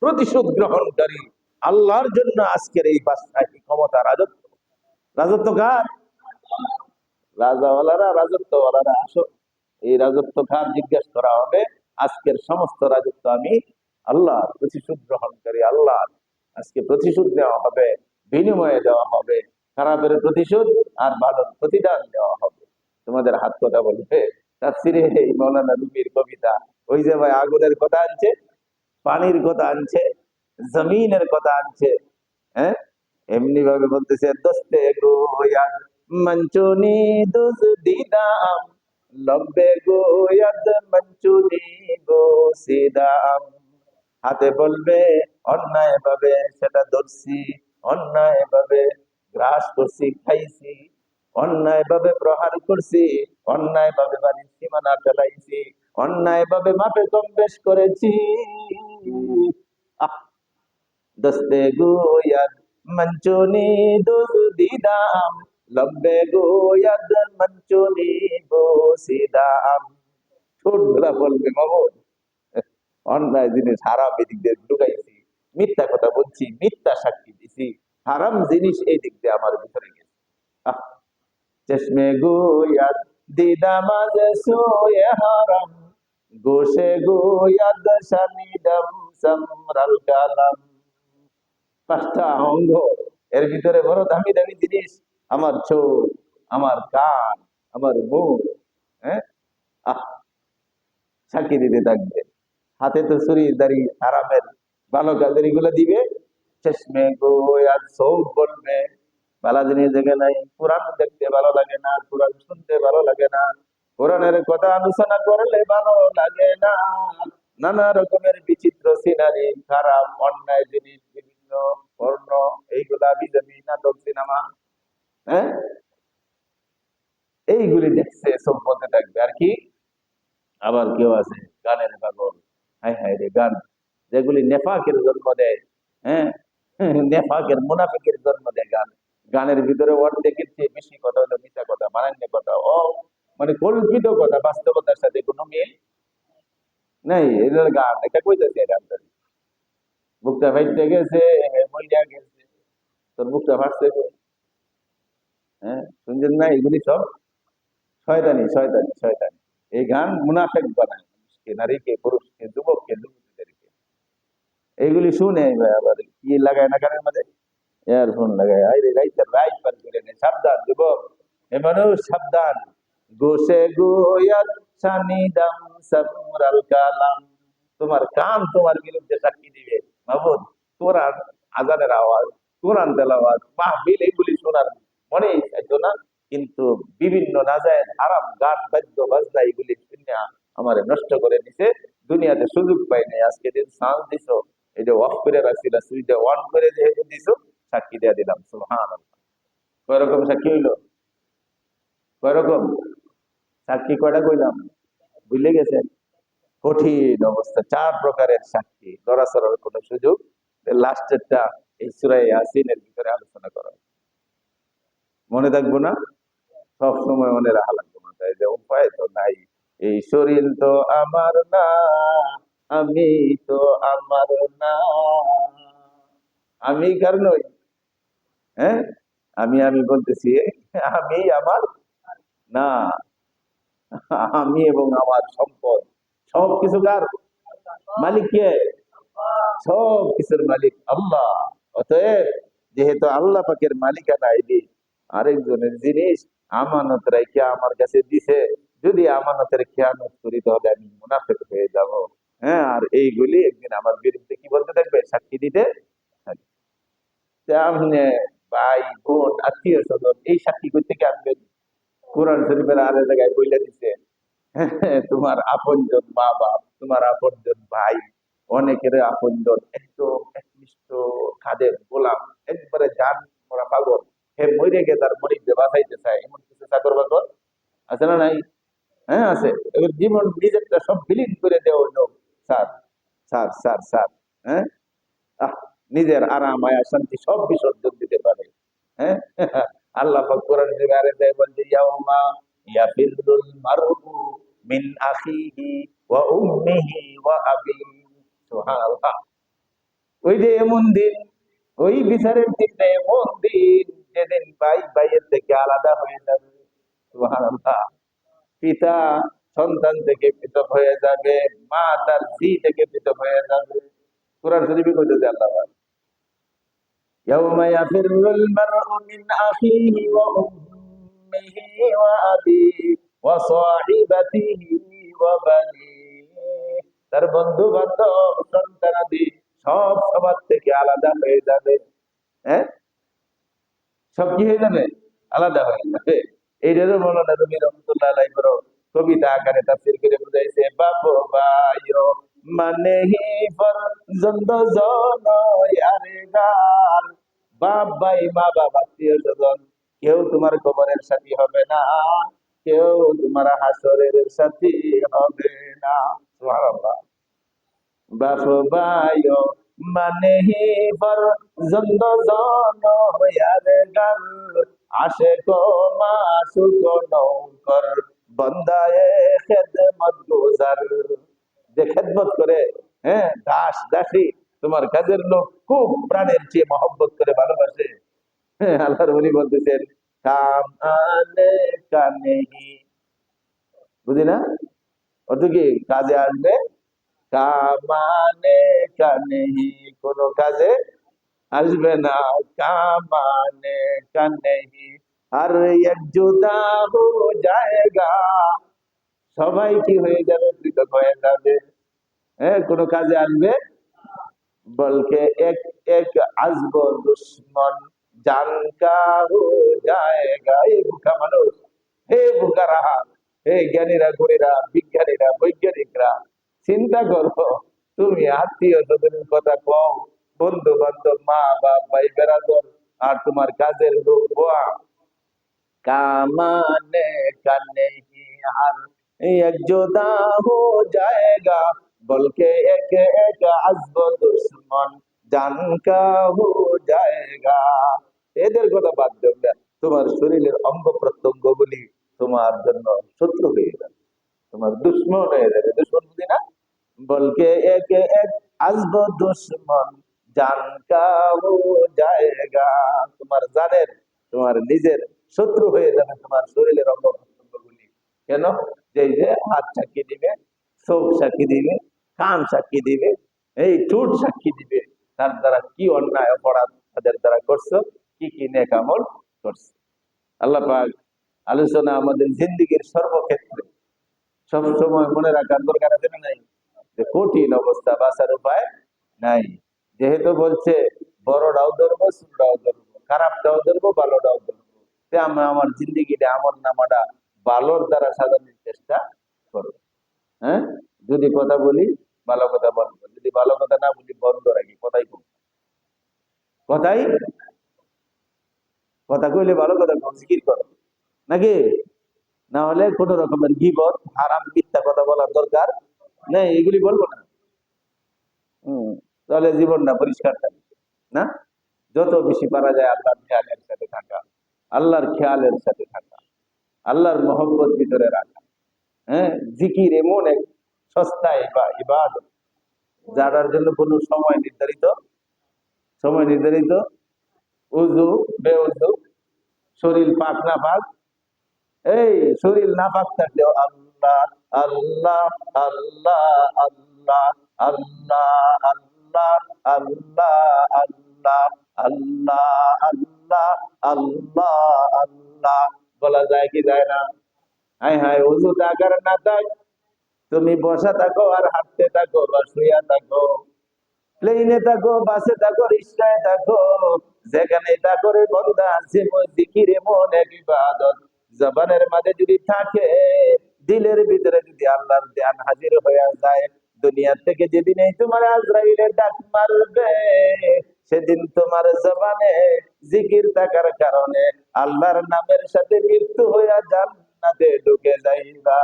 প্রতিশোধ গ্রহণকারী আল্লাহর জন্য আজকের এই বাদশাহী ক্ষমতা, রাজত্ব। রাজত্ব কার? রাজাওয়ালারা, রাজত্বওয়ালারা আসো, এই রাজত্ব কার জিজ্ঞাসা করা হবে। আজকের সমস্ত রাজত্ব আমি আল্লাহ, প্রতিশোধ গ্রহণকারী আল্লাহ। আজকে প্রতিশোধ দেওয়া হবে, বিনিময়ে দেওয়া হবে, খারাপের প্রতিশোধ আর ভালোর প্রতিদান দেওয়া হবে। তোমাদের হাত কথা বলবে। তাফসিরে এই মৌলানা রুমির কবিতা, ওই যে ভাই আগুনের কথা আনছে, পানির কথা আনছে, জমিনের কথা আনছে, হ্যাঁ, এমনি ভাবে বলতেছে দোস্তে গোয়াদ মঞ্চুনি দুজ দিদাম, লব্বে গোয়াদ মঞ্চুনি গো সিদাম। হাতে বলবে অন্যায় ভাবে সেটা ধরছি, অন্যায় ভাবে গ্রাস করছি, খাইছি, অন্যায় ভাবে প্রহার করছি, অন্যায় ভাবে বাড়ির সীমানা ফেলাইছি, অন্যায় ভাবে মাপে কম বেশ করেছি। দস্তে গোয়াদ মঞ্চুনি দুজ দিদাম, লব্বে গোয়াদ মঞ্চুনি গো সিদাম। ছোটবেলা বলবে মামুদ অন্যায় জিনিস হারাম এদিক দিয়ে ঢুকাইছি, মিথ্যা কথা বলছি, মিথ্যা সাক্ষী দিছি, হারাম জিনিস এই দিক দিয়ে আমার ভিতরে গেছে। চশমে গোয়াদ দিদামাজ সোয়ে হারাম, গোশে গোয়াদ শানিদম সমরাল কালাম। পাঁচটা অঙ্গ, এর ভিতরে বড় দামি দামি জিনিস আমার চোখ, আমার কান, আমার মুখ, হ্যাঁ, আহ, সাক্ষী দিতে থাকবে। হাতে তো ছুরি দাড়ি হারামের ভালো কাজের এগুলো দিবে। চশমে গোয়াদ চোখ বলবে ভালো জিনিস দেখে নাই, কোরআন দেখতে ভালো লাগে না, কোরআন শুনতে ভালো লাগে না, কোরআনের কথা আলোচনা করলে ভালো লাগে না, নানা রকমের বিচিত্র সিনারি, খারাপ অন্যায় জিনিস, বিভিন্ন পর্ণ, এইগুলা বিজেপি, নাটক, সিনেমা, হ্যাঁ, এইগুলি দেখছে, সব বলতে থাকবে। আর কি, আবার কেউ আছে গানের পাগল। হায় হায় রে, গান যেগুলি নেফাকের জন্ম দেয়, হ্যাঁ, নেফাকের মুনাফিকের জন্ম দেয় গান। গানের ভিতরে অর্ধেকের চেয়ে বেশি কথা হলো মিথ্যা কথা, মানান্য কথা, মানে কল্পিত কথা, বাস্তবতার সাথে কোনো মিল নাই। এদের গান এটা কইতেছে, গানটা বুকটা ফাইটে গেছে, মইরা গেছে, তোর বুকটা ফাটছে কই? হ্যাঁ, শুনছেন না? এগুলি সব শয়তানি, শয়তানি, শয়তানি। এই গান মুনাফেক বানায় মানুষকে, নারীকে, পুরুষকে, যুবককে, যুবতীদেরকে। এইগুলি শুনে আবার কি লাগায় না গানের মধ্যে, ইয়ারফোন লাগায়, আইরে রাইতের রাইত পার করে নেয়। সাবধান যুবক, এ মানুষ সাবধান। গোসে গোয়াল সানিদাম সামরাল কালাম, তোমার কান তোমার বিরুদ্ধে সাক্ষী দিবে। মাহবুব, কোরআন আজানের আওয়াজ, কোরআন তেলাওয়াত, মাহফিল, এগুলি শোনার মনেই চাইতো না, কিন্তু বিভিন্ন নাজায়েজ হারাম গান বাদ্য বাজনা এগুলি শুনে আমারে নষ্ট করে দিছে। দুনিয়াতে সুযোগ পাই নাই, আজকে দিন চান্স দিছো, এই যে অফ করে রাখছিল, সুইচটা অন করে যেহেতু দিছো, সাক্ষী দিয়ে দিলাম। সুবহানাল্লাহ। কয় রকম সাক্ষী হইলো? কয় রকম সাক্ষী? কয়টা কইলাম, ভুলে গেছেন? কঠিন অবস্থা, 4 প্রকারের সাক্ষী, লড়াচড়ার কোনো সুযোগ। লাস্টেরটা এই সূরা ইয়াসিনের ভিতরে আলোচনা করা হয়। মনে থাকবো না? সব সময় মনে রাখা লাগবে না, তাই যে উপায় তো নাই। এই শরীর তো আমার না, আমি তো আমার না। আমি কার নই? হ্যাঁ, আমি বলতেছি, আমি আমার না। আমি এবং আমার সম্পদ, সব কিছু কার মালিক? কে? সব কিছুর মালিক আল্লাহ। অতএব যেহেতু আল্লাহ পাকের মালিকানা, এই আরেকজনের জিনিস আমানত রাইখা আমার কাছে দিছে, যদি আমানতের খেয়ানত করি তাহলে আমি মুনাফিক হয়ে যাব। হ্যাঁ, আর এইগুলি একদিন আমার বিরুদ্ধে কি বলতে থাকবে, সাক্ষী দিতে থাকবে। সামনে ভাই, বোন, আত্মীয় স্বজন, এই সাক্ষী করতে থেকে আনবেন। কোরআন শরীফের আরে জায়গায় বইলা দিছে, তোমার আপনজন মা বাপ, তোমার আপনজন ভাই, অনেকের আপনজন, একদম একনিষ্ঠ খাদের গোলাম, একবারে জান মরা পাগল, হে মরে গে তার মরিকে বাঁচাইতে চায়, এমন কিছু চাকর বাকর আছে না নাই? হ্যাঁ, আছে। এবার জীবন নিজেরটা সব বিলীন করে দেওয়া হইলো, স্যার, স্যার, স্যার, স্যার, হ্যাঁ, আহ, নিজের আরাম আয়া শান্তি সব বিসর্জন দিতে পারে। হ্যাঁ, আল্লাহ পাক কোরআন শরীফে আরেক জায়গায় বলছে, ইয়াউমা ইয়াফিরুল মারউ মিন আখিহি ওয়া উম্মিহি ওয়া আবিহি। সুবহানাল্লাহ। ওই যে এমন দিন, ওই বিচারের দিনটা এমন দিন, যেদিন ভাই ভাইয়ের থেকে আলাদা হয়ে যাবে। সুবহানাল্লাহ। পিতা সন্তান থেকে পৃথক হয়ে যাবে, মা তার ঝি থেকে পৃথক হয়ে যাবে। কোরআন শরীফে কইতেছে আল্লাহ পাক, يوم يفر المرء من أخيه وأمه وأبيه وصاحبته وبنيه, তার বন্ধু বান্ধব, সন্তানাদি সব সবার থেকে আলাদা হয়ে যাবে। হ্যাঁ, সব কি হয়ে যাবে? আলাদা হয়ে যাবে। এইটারও মৌলানা রুমি রহমতুল্লাহ আলাইহি বড় কবিতা আকারে তাফসীর করে বুঝাইছে, বাপ ভাইও মানে হি ফরজন্দ জনয় আরে গার, বাপ ভাই, মা বাপ, আত্মীয় স্বজন, কেউ তোমার কবরের সাথী হবে না, কেউ তোমার হাসরের সাথী হবে না। সুবহানাল্লাহ। বাপ ভাইও মানে হি ফরজন্দ জনয়ার গার, আশেক মাসুক নৌকর বন্দায়ে খেদমত গুজার। যে খেদমত করে, হ্যাঁ, দাস দাসী, তোমার কাজের লোক খুব প্রাণের চেয়ে মহব্বত করে ভালোবাসে। হ্যাঁ, আল্লাহর ওলি বলতেছেন, কাম আনে কানেহি, বুঝি না? অত কি কাজে আসবে, কামানে কানেহি, কোন কাজে আসবে না, কামানে কানেহি, আর এক জুদা হো জায়গা, সবাই কি হয়ে যাবে, পৃথক হয়ে যাবে। হ্যাঁ, কোন কাজে আসবে, বলকে এক এক আজব দুশ্মন জানকা হো জায়গা। এই বুকা মানুষ, হে বুকা রাহা, হে জ্ঞানীরা, গুণীরা, বিজ্ঞানীরা, বৈজ্ঞানিকরা, চিন্তা করো, তুমি আত্মীয় স্বজনের কথা কও, বন্ধু বান্ধব, মা বাপ, ভাই বেরাদর, আর তোমার কাজের লোক, বোয়া কামানে কানে ही हर एक जुदा हो जाएगा बल्कि एक एक अज़्ब दुश्मन जान का हो जाएगा। এদের কথা বাদ দেবে, তোমার শরীরের অঙ্গ প্রত্যঙ্গ গুলি তোমার জন্য শত্রু হয়ে যাবে, তোমার দুশ্মন হয়ে যাবে। দুশ্মন বুঝি না? বলকে এক এক আসব দুশ্মন জান কা হো জায়েগা। তোমার জানের, তোমার নিজের শত্রু হয়ে যাবে তোমার শরীরের অঙ্গ প্রত্যঙ্গগুলি। কেন? যে এই যে হাত সাক্ষী দিবে, চোখ সাক্ষী দিবে, কান সাক্ষী দিবে, এই ঠোঁট সাক্ষী দিবে তার দ্বারা কি অন্যায় অপরাধ তাদের দ্বারা করছো, কি কি নেক আমল করছো। আল্লাহ পাক আলোচনা আমাদের জিন্দেগীর সর্বক্ষেত্রে সব সময় মনে রাখার দরকার আছে না নাই? যে কঠিন অবস্থা, বাঁচার উপায় নাই। যেহেতু বলছে বড়টাও ধরবো, ছোটটাও ধরবো, খারাপটাও ধরবো, ভালোটাও ধরবো, তে আমরা আমার জিন্দিগিটা, আমল নামাটা ভালোর দ্বারা সাজানোর চেষ্টা করবো। হ্যাঁ, যদি কথা বলি ভালো কথা বলবো, যদি ভালো কথা না বলি বন্ধ রাখি, কথাই কথা কইলে ভালো কথা জিকির করো নাকি? না হলে কোন রকমের গীবত, হারাম, মিথ্যা কথা বলার দরকার নেই, এগুলি বলবো না। তাহলে জীবনটা পরিষ্কার থাকে না? যত বেশি পারা যায় আল্লাহর খেয়ালের সাথে থাকা, আল্লাহর খেয়ালের সাথে থাকা, আল্লাহর মহব্বত ভিতরে রাখা। হ্যাঁ, জিকির এমন এক সস্তায় বা ইবাদত, যার জন্য কোনো সময় নির্ধারিত, উজু বেউজু, শরীর পাক না পাক, এই শরীর না পাক থাকলেও আল্লাহ আল্লাহ আল্লাহ আল্লাহ আল্লাহ আল্লাহ আল্লাহ আল্লাহ আল্লাহ আল্লাহ আল্লাহ আল্লাহ বলা যায় কি যায় না? হায় হায়, উজু থাকার না থাক, তুমি বসা থাকো আর হাঁটতে থাকো বা শুয়া থাকো, প্লেনে থাকো, বাসে থাকো, রিক্সায় থাকো, যেখানে থাকো রে বন্দা, যে জিকির এমন এক ইবাদত, জবানের মাঝে যদি থাকে, দিলের ভিতরে যদি আল্লাহর ধ্যান হাজির হয়ে যায়, দুনিয়া থেকে যেদিন এই তোমার আজরাইলের ডাক মারবে, সেদিন তোমার জবানে জিকির থাকার কারণে আল্লাহর নামের সাথে মৃত্যু হইয়া জান্নাতে ঢুকে যাইবা।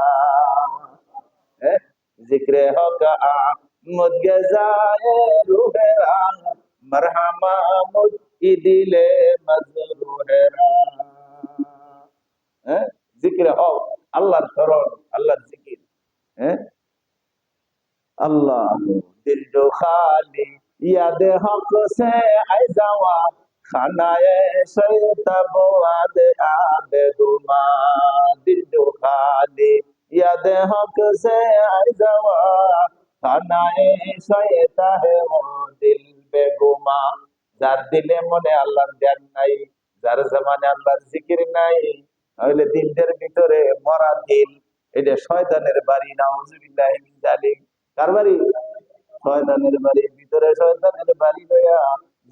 जिक्र हो का मुझ गजाए रूहेरा मरहमा मुझ इदिले मजरूहेरा। जिक्र हो अल्लाहर शरण, अल्लाहर जिकिर। अल्लाह दिल जो खाली याद हक से आई जावा खानाए शैताब आद आबे गुमा। दिल जो खाली याद हक से आई जावा खानाए शैता है वो दिल बेगुमा। যার দিলে মনে আল্লাহর ধ্যান নাই, যার জমানে আল্লাহর জিকির নাই, তাহলে দিলটার ভিতরে মরা দিল, এটা শয়তানের বাড়ি। নাউজুবিল্লাহি মিন যালিক। কার বাড়ি? শয়তানের বাড়ি। ভিতরে শয়তানের বাড়ি লইয়া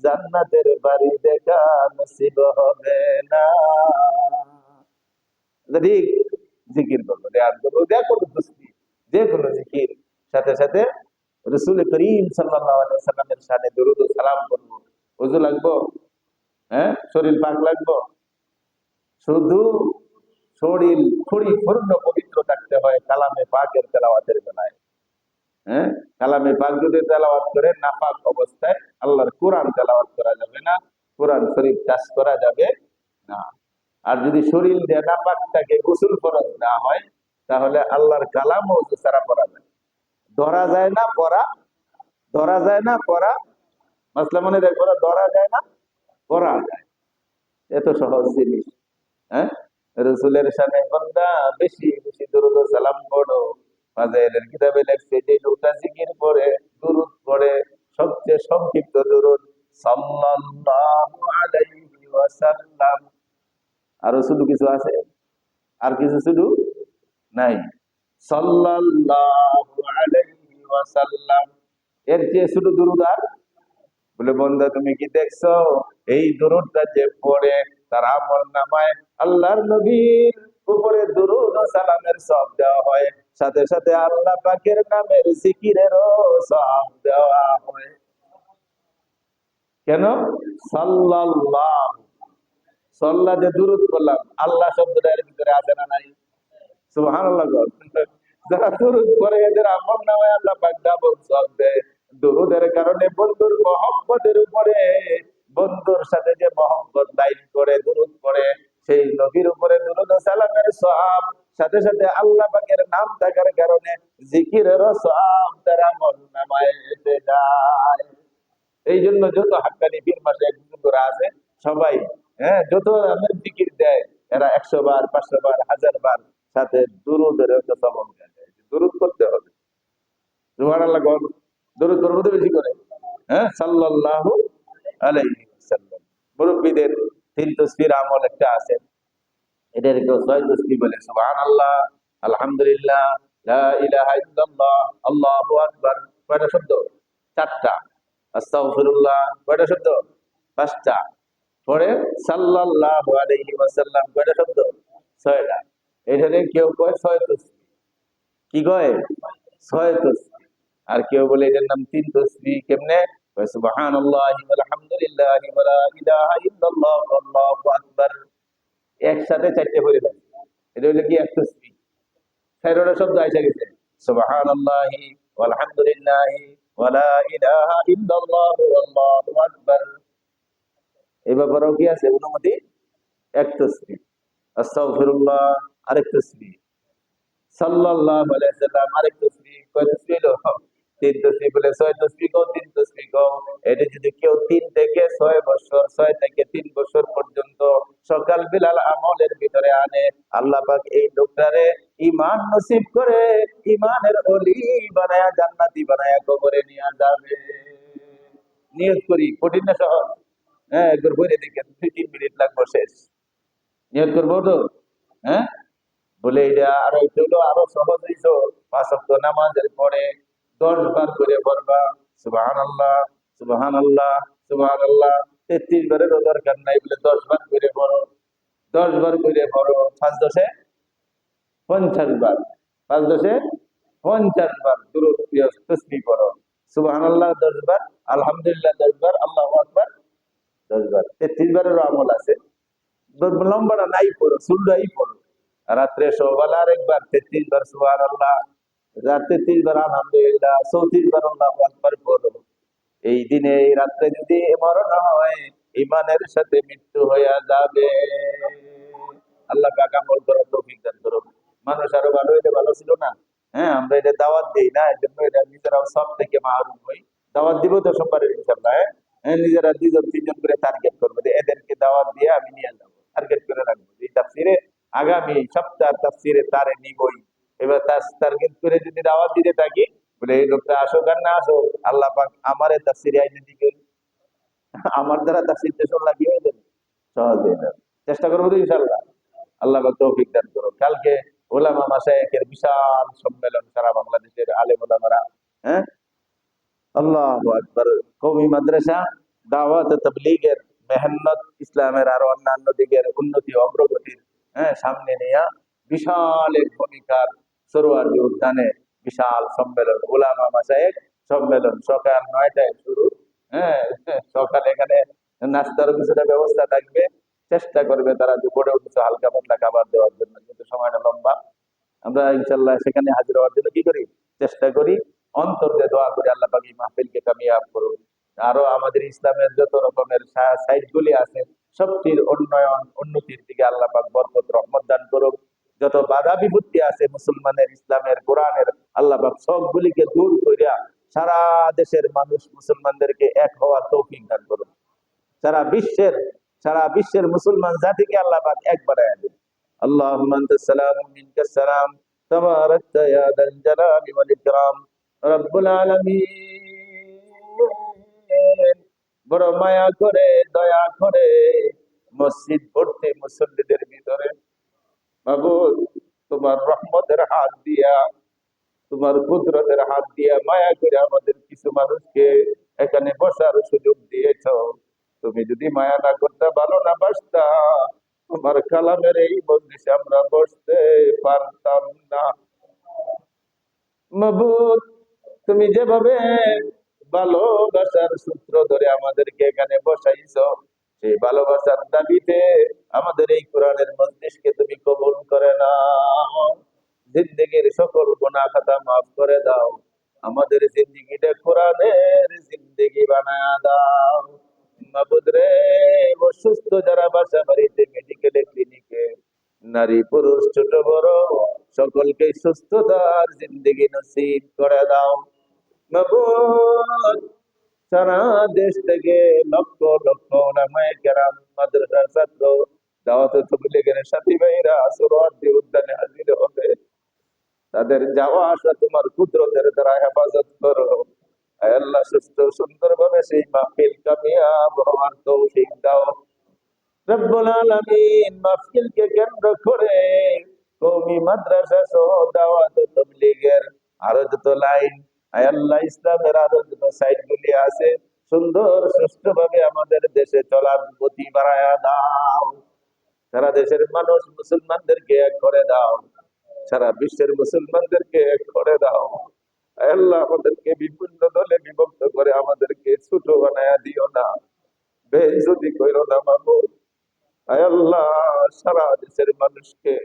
জান্নাতের বাড়ি দেখা নসিব হবে না। ঠিক, জিকির করবো, ধ্যান করবো, যা করবো দোস্তি, যে কোনো জিকির, সাথে সাথে রসুল করিম সাল্লাল্লাহু আলাইহি ওয়াসাল্লামের শানে দরুদ ও সালাম করবো। ওযু লাগবো, হ্যাঁ, শরীর পাক লাগবো, শুধু শরীর পরিপূর্ণ পবিত্র থাকতে হয় কালামে পাকের তেলাওয়াতের বেলায়। হ্যাঁ, কালামে পাক যদি তেলাওয়াত করে নাপাক অবস্থায় আল্লাহর কোরআন তেলাওয়াত করা যাবে না, কোরআন শরীফ টাচ করা যাবে না। আর যদি শরীর দিয়ে নাপাক থাকে, গোসল ফরজ না হয়, তাহলে আল্লাহর কালাম ওযু ছাড়া পড়া যায়। ধরা যায় না পড়া, ধরা যায় না পড়া, মাসলা মনে রাখবো, ধরা যায় না পড়া যায়, এত সহজ জিনিস। হ্যাঁ, রসুলের শানে বান্দা বেশি বেশি দরুদ ও সালাম পড়ো। ফাজাইলের কিতাবে লেখছে যে লোকটা জিকির করে, দুরূদ পড়ে, সবচেয়ে সংক্ষিপ্ত দুরূদ সাল্লাল্লাহু আলাইহি ওয়াসাল্লাম। আর শুধু কিছু আছে? আর কিছু শুধু নাই, সাল্লাল্লাহু আলাইহি ওয়াসাল্লাম। এর চেয়ে শুধু দুরূদ আর? বলে বন্ধা তুমি কি দেখছো, এই দরুদটা যে পড়ে তার আমল নামায় আল্লাহর নবীর উপরে দরুদ ও সালামের সওয়াব দেওয়া হয়, সাথে সাথে আল্লাহ পাকের নামের জিকিরেরও সওয়াব দেওয়া হয়। কেন? সাল্লাল্লাহু, সাল্লাহ যে দুরূদ করলাম, আল্লাহ শব্দটা এর ভিতরে আছে না নাই? সুবহানাল্লাহ। যারা দুরূদ করে এদের আমল নামায় আল্লাহ পাক ডাবল সওয়াব দেয়। দুরূদের কারণে বন্ধুর মহব্বতের উপরে, বন্ধুর সাথে যে মহব্বত লাইন করে দুরূদ করে, সেই নবীর উপরে দুরূদ ও সালামের সওয়াব, সাথে সাথে আল্লাহ পাকের নাম থাকার কারণে জিকিরেরও সওয়াব তার আমল নামায় এসে যায়। এই জন্য যত হাক্কানি পীর মাসে একজনরা আছে সবাই, হ্যাঁ, যত আমের জিকির দেয় এরা 100 বার, 500 বার, 1000 বার সাথে দুরূদের একটা শ্রবণ দেয়। দুরূদ করতে হবে। সুবহানাল্লাহ। দরুদ করবো তো বেশি করে, হ্যাঁ, সাল্লাল্লাহু আলাইহি ওয়াসাল্লাম। মুরব্বিদের 3 তসবির আমল একটা আছে, এদের কেউ 6 তসবিহ বলে। সুবহানাল্লাহ, আলহামদুলিল্লাহ, লা ইলাহা ইল্লাল্লাহ, আল্লাহু আকবার। কয়টা শব্দ? 4টা। আস্তাগফিরুল্লাহ কয়টা শব্দ? 5টা। পরে সাল্লাল্লাহু আলাইহি ওয়াসাল্লাম কয়টা শব্দ? 6টা। এখানে কেউ কয় 6 তসবিহ। কি কয়? 6 তসবিহ। আর কেউ বলে এটার নাম 3 তসবিহ। কেমনে? সুবহানাল্লাহি ওয়াল হামদুলিল্লাহি ওয়া লা ইলাহা ইল্লাল্লাহ আল্লাহু আকবার। একসাথে 4টে পড়ে দেয়। এটা হলো কি? 1 তসবিহ। 6টা শব্দ আইসা গেছে, সুবহানাল্লাহি ওয়াল হামদুলিল্লাহি ওয়া লা ইলাহা ইল্লাল্লাহ আল্লাহু আকবার। এই ব্যাপারেও কি আছে অনুমতি? 1 তসবিহ। আস্তাগফিরুল্লাহ আরেক তসবিহ। সাল্লাল্লাহু আলাইহি সাল্লাম আরেক তসবিহ। কয় তসবিহ হলো? 3 তসবিহ। বলে 6 তসবিহ কও, 3 তসবিহ কও। এটা যদি কেউ 3 থেকে 6 বছর, 6 থেকে 3 বছর পর্যন্ত সকাল বিলাল আমলের ভিতরে আনে, আল্লাহ পাক এই লোকটারে ঈমান নসিব করে ঈমানের ওলি বানায়া, জান্নাতি বানায়া কবরে নিয়ে যাবে। নিয়ত করি, কঠিন না সহজ? হ্যাঁ, একবার বলে দেখেন, 2-3 মিনিট লাগবে, শেষ। নিয়ত করবো তো? হ্যাঁ, বলে এটা আরো একটু হলো আরো সহজ হইতো। 5 ওয়াক্ত নামাজের পরে 10 বার করে পড়বা সুবহানাল্লাহ, সুবহানাল্লাহ, সুবহানাল্লাহ। 33 বারেরও দরকার নাই, বলে 10 বার করে পড়ো, 10 বার করে পড়ো। 5-10 = 50 বার, 5-10 = 50 বার দুরূদ তসবিহ পড়ো। সুবহানাল্লাহ 10 বার, আলহামদুলিল্লাহ 10 বার, আল্লাহু আকবার 10 বার। 33 বারেরও আমল আছে। লম্বাটা নাই পড়ো, সুন্নাহই পড়ো। রাত্রে শোবার আরেকবার 33 বার সুবহানাল্লাহ, রাত 33 বার আলহামদুলিল্লাহ, 34 বার আল্লাহু আকবার পড়ো। এই দিনে এই রাত্রে যদি মরণ হয়, ইমানের সাথে মৃত্যু হইয়া যাবে। আল্লাহ পাক আমল করার তৌফিক দান করুন। মানুষ আরো ভালো হইলে ভালো ছিল না? হ্যাঁ, আমরা এটা দাওয়াত দিই না, এজন্য এটা নিজেরাও সব থেকে মাহরুম হই। দাওয়াত দিব তো সোমবারে ইনশাআল্লাহ। হ্যাঁ, নিজেরা 2-3 জন করে টার্গেট করবো যে এদেরকে দাওয়াত দিয়ে আমি নিয়ে যাবো, টার্গেট করে রাখবো। এই তাফসিরে আগামী সপ্তাহ তাফসিরে তারে নিবই। এবার তার টার্গেট করে যদি দাওয়াত দিতে থাকি, বলে এই লোকটা আসো আর না আসো, আল্লাহ পাক আমারে তাফসিরে আইনে দিবেন, আমার দ্বারা তাফসির টেশন লাগিয়ে দেবেন, সহজ হয়ে যাবে। চেষ্টা করবো তো ইনশাআল্লাহ। আল্লাহ পাক তৌফিক দান করুন। কালকে ওলামা মাশায়েখের বিশাল সম্মেলন, সারা বাংলাদেশের আলেম ওলামারা, হ্যাঁ, আল্লাহু আকবার। কওমি মাদ্রাসা দাওয়াত তাবলীগের মেহনত, ইসলামের আরো অন্যান্য দিকের উন্নতি অগ্রগতির, হ্যাঁ, সামনে নিয়ে বিশাল এক ভূমিকার সরোয়ার্দী উদ্যানে বিশাল সম্মেলন, ওলামা মাশায়েখ সম্মেলন। সকাল 9টায় শুরু। হ্যাঁ, সকালে এখানে নাস্তারও কিছুটা ব্যবস্থা থাকবে। চেষ্টা করবে তারা দুপুরেও কিছু হালকা পাতলা খাবার দেওয়ার জন্য, কিন্তু সময়টা লম্বা। আমরা ইনশাল্লাহ সেখানে হাজির হওয়ার জন্য কি করি? চেষ্টা করি। অন্তর দিয়ে দোয়া করি আল্লাহ পাক এই মাহফিলকে কামিয়াব করুন। আরো আমাদের ইসলামের যত রকমের সাইট গুলি আছে, সবটির উন্নয়ন উন্নতির দিকে আল্লাহ পাক বরকত রহমত দান করুন। যত বাধা বিপত্তি আছে মুসলমানের, ইসলামের, কোরআনের, আল্লাহ পাক সবগুলিকে দূর করিয়া সারা দেশের মানুষ মুসলমানদেরকে এক হওয়ার তৌফিক দান করুন। সারা বিশ্বের মুসলমান জাতিকে আল্লাহ পাক এক বানায়া দেন। اللهم انت السلام ومنك السلام تباركت يا ذا الجلال والاكرام رب العالمين। বড় মায়া করে দয়া করে মসজিদ ভর্তি মুসল্লিদের ভিতরে মাবুদ তোমার রহমতের হাত দিয়া, তোমার কুদরতের হাত দিয়া মায়া করে আমাদের কিছু মানুষকে এখানে বসার সুযোগ দিয়েছো। তুমি যদি মায়া না করতে, ভালো না বাসতা, তোমার কালামের এই মজলিসে আমরা বসতে পারতাম না। মাবুদ তুমি যেভাবে ভালোবাসার সূত্র ধরে আমাদেরকে এখানে বসাইছো, সেই ভালোবাসার দাবিতে আমাদের এই কোরআনের মজলিসকে তুমি কবুল করে নাও। জিন্দেগির সকল গুনাহ খাতা মাফ করে দাও, আমাদের জিন্দেগিটা কোরআনের জিন্দেগি বানায়া দাও। মাবুদ রে, অসুস্থ যারা বাসা বাড়িতে, মেডিকেলে, ক্লিনিকে, নারী পুরুষ ছোট বড় সকলকে সুস্থতার জিন্দেগি নসিব করে দাও। মাবুদ, সারা দেশ থেকে লক্ষ লক্ষ ওলামায়ে কেরাম, মাদ্রাসার ছাত্র, দাওয়াতে তাবলীগের সাথী ভাইরা সোহরাওয়ার্দী উদ্যানে হাজির হবে। তাদের যাওয়া আসা তোমার কুদরতের দ্বারা হেফাজত করো। আয় আল্লাহ, সুস্থ সুন্দর ভাবে সেই মাহফিল কামিয়াব হওয়ার তৌফিক দাও। রব্বুল আলামিন, মাহফিলকে কেন্দ্র করে কওমি মাদ্রাসা সহ দাওয়াত ও তাবলীগের আরো যত লাইন, আয় আল্লাহ, ইসলামের আরো যত সাইট গুলি আছে, সুন্দর সুষ্ঠুভাবে আমাদের দেশে চলার গতি বাড়ায়া দাও। সারা দেশের মানুষ মুসলমানদেরকে এক করে দাও, সারা বিশ্বের মুসলমানদেরকে এক করে দাও। আয় আল্লাহ, আমাদেরকে বিভিন্ন দলে বিভক্ত করে আমাদেরকে ছোট বানায়া দিও না, বেইজ্জতি কইরো না মাবুদ। আয় আল্লাহ, সারা দেশের মানুষকে,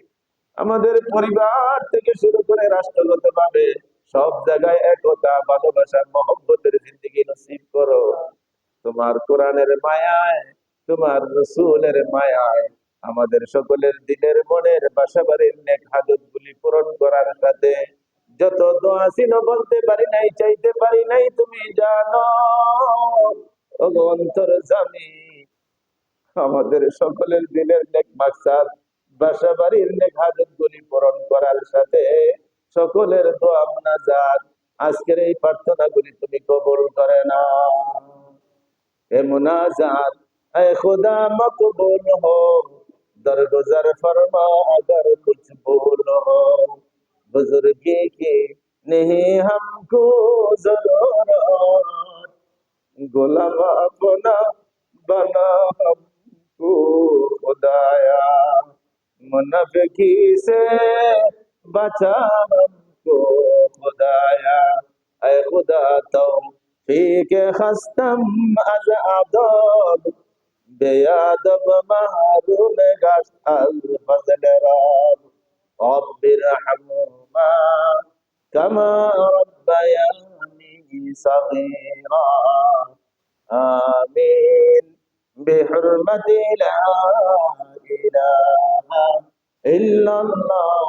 আমাদের পরিবার থেকে শুরু করে রাষ্ট্রগত ভাবে সব জায়গায় একতা, ভালোবাসা, মহব্বতের জিন্দেগি নসিব করো। তোমার কোরআনের মায়ায়, তোমার রসূলের মায়ায় আমাদের সকলের দিলের মনের বাসাবাড়ির নেক হাজত গুলি পূরণ করার সাথে যত দোয়া ছিল বলতে পারি নাই, চাইতে পারি নাই, তুমি জানো। ওগো অন্তর্যামী, আমাদের সকলের দিলের নেক মাকসাদ, বাসা বাড়ির নেক হাজত গুলি পূরণ করার সাথে সকলের দোয়া মুনাজাত, আজকের এই প্রার্থনা গুলি তুমি কবুল করে নাও। এ মুনাজাত এ খুদা মকবুল हो, दरगुजर फरमा अगर कुछ भूल हो, बुजुर्गी की नहीं हमको जरूरत, गुलाम अपना बना हमको खुदाया, मुनाफिकी से बचा हमको खुदाया। ऐ खुदा तौफीक खस्तम अज आदब, बेयादब महरून गश्त अल फजल रब, रब्बिरहमुमा कमा रब्बयानी सगीरा, आमीन बिहुर्मति ला इलाहा इल्लल्लाह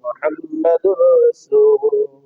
मुहम्मदुर रसूलुल्लाह।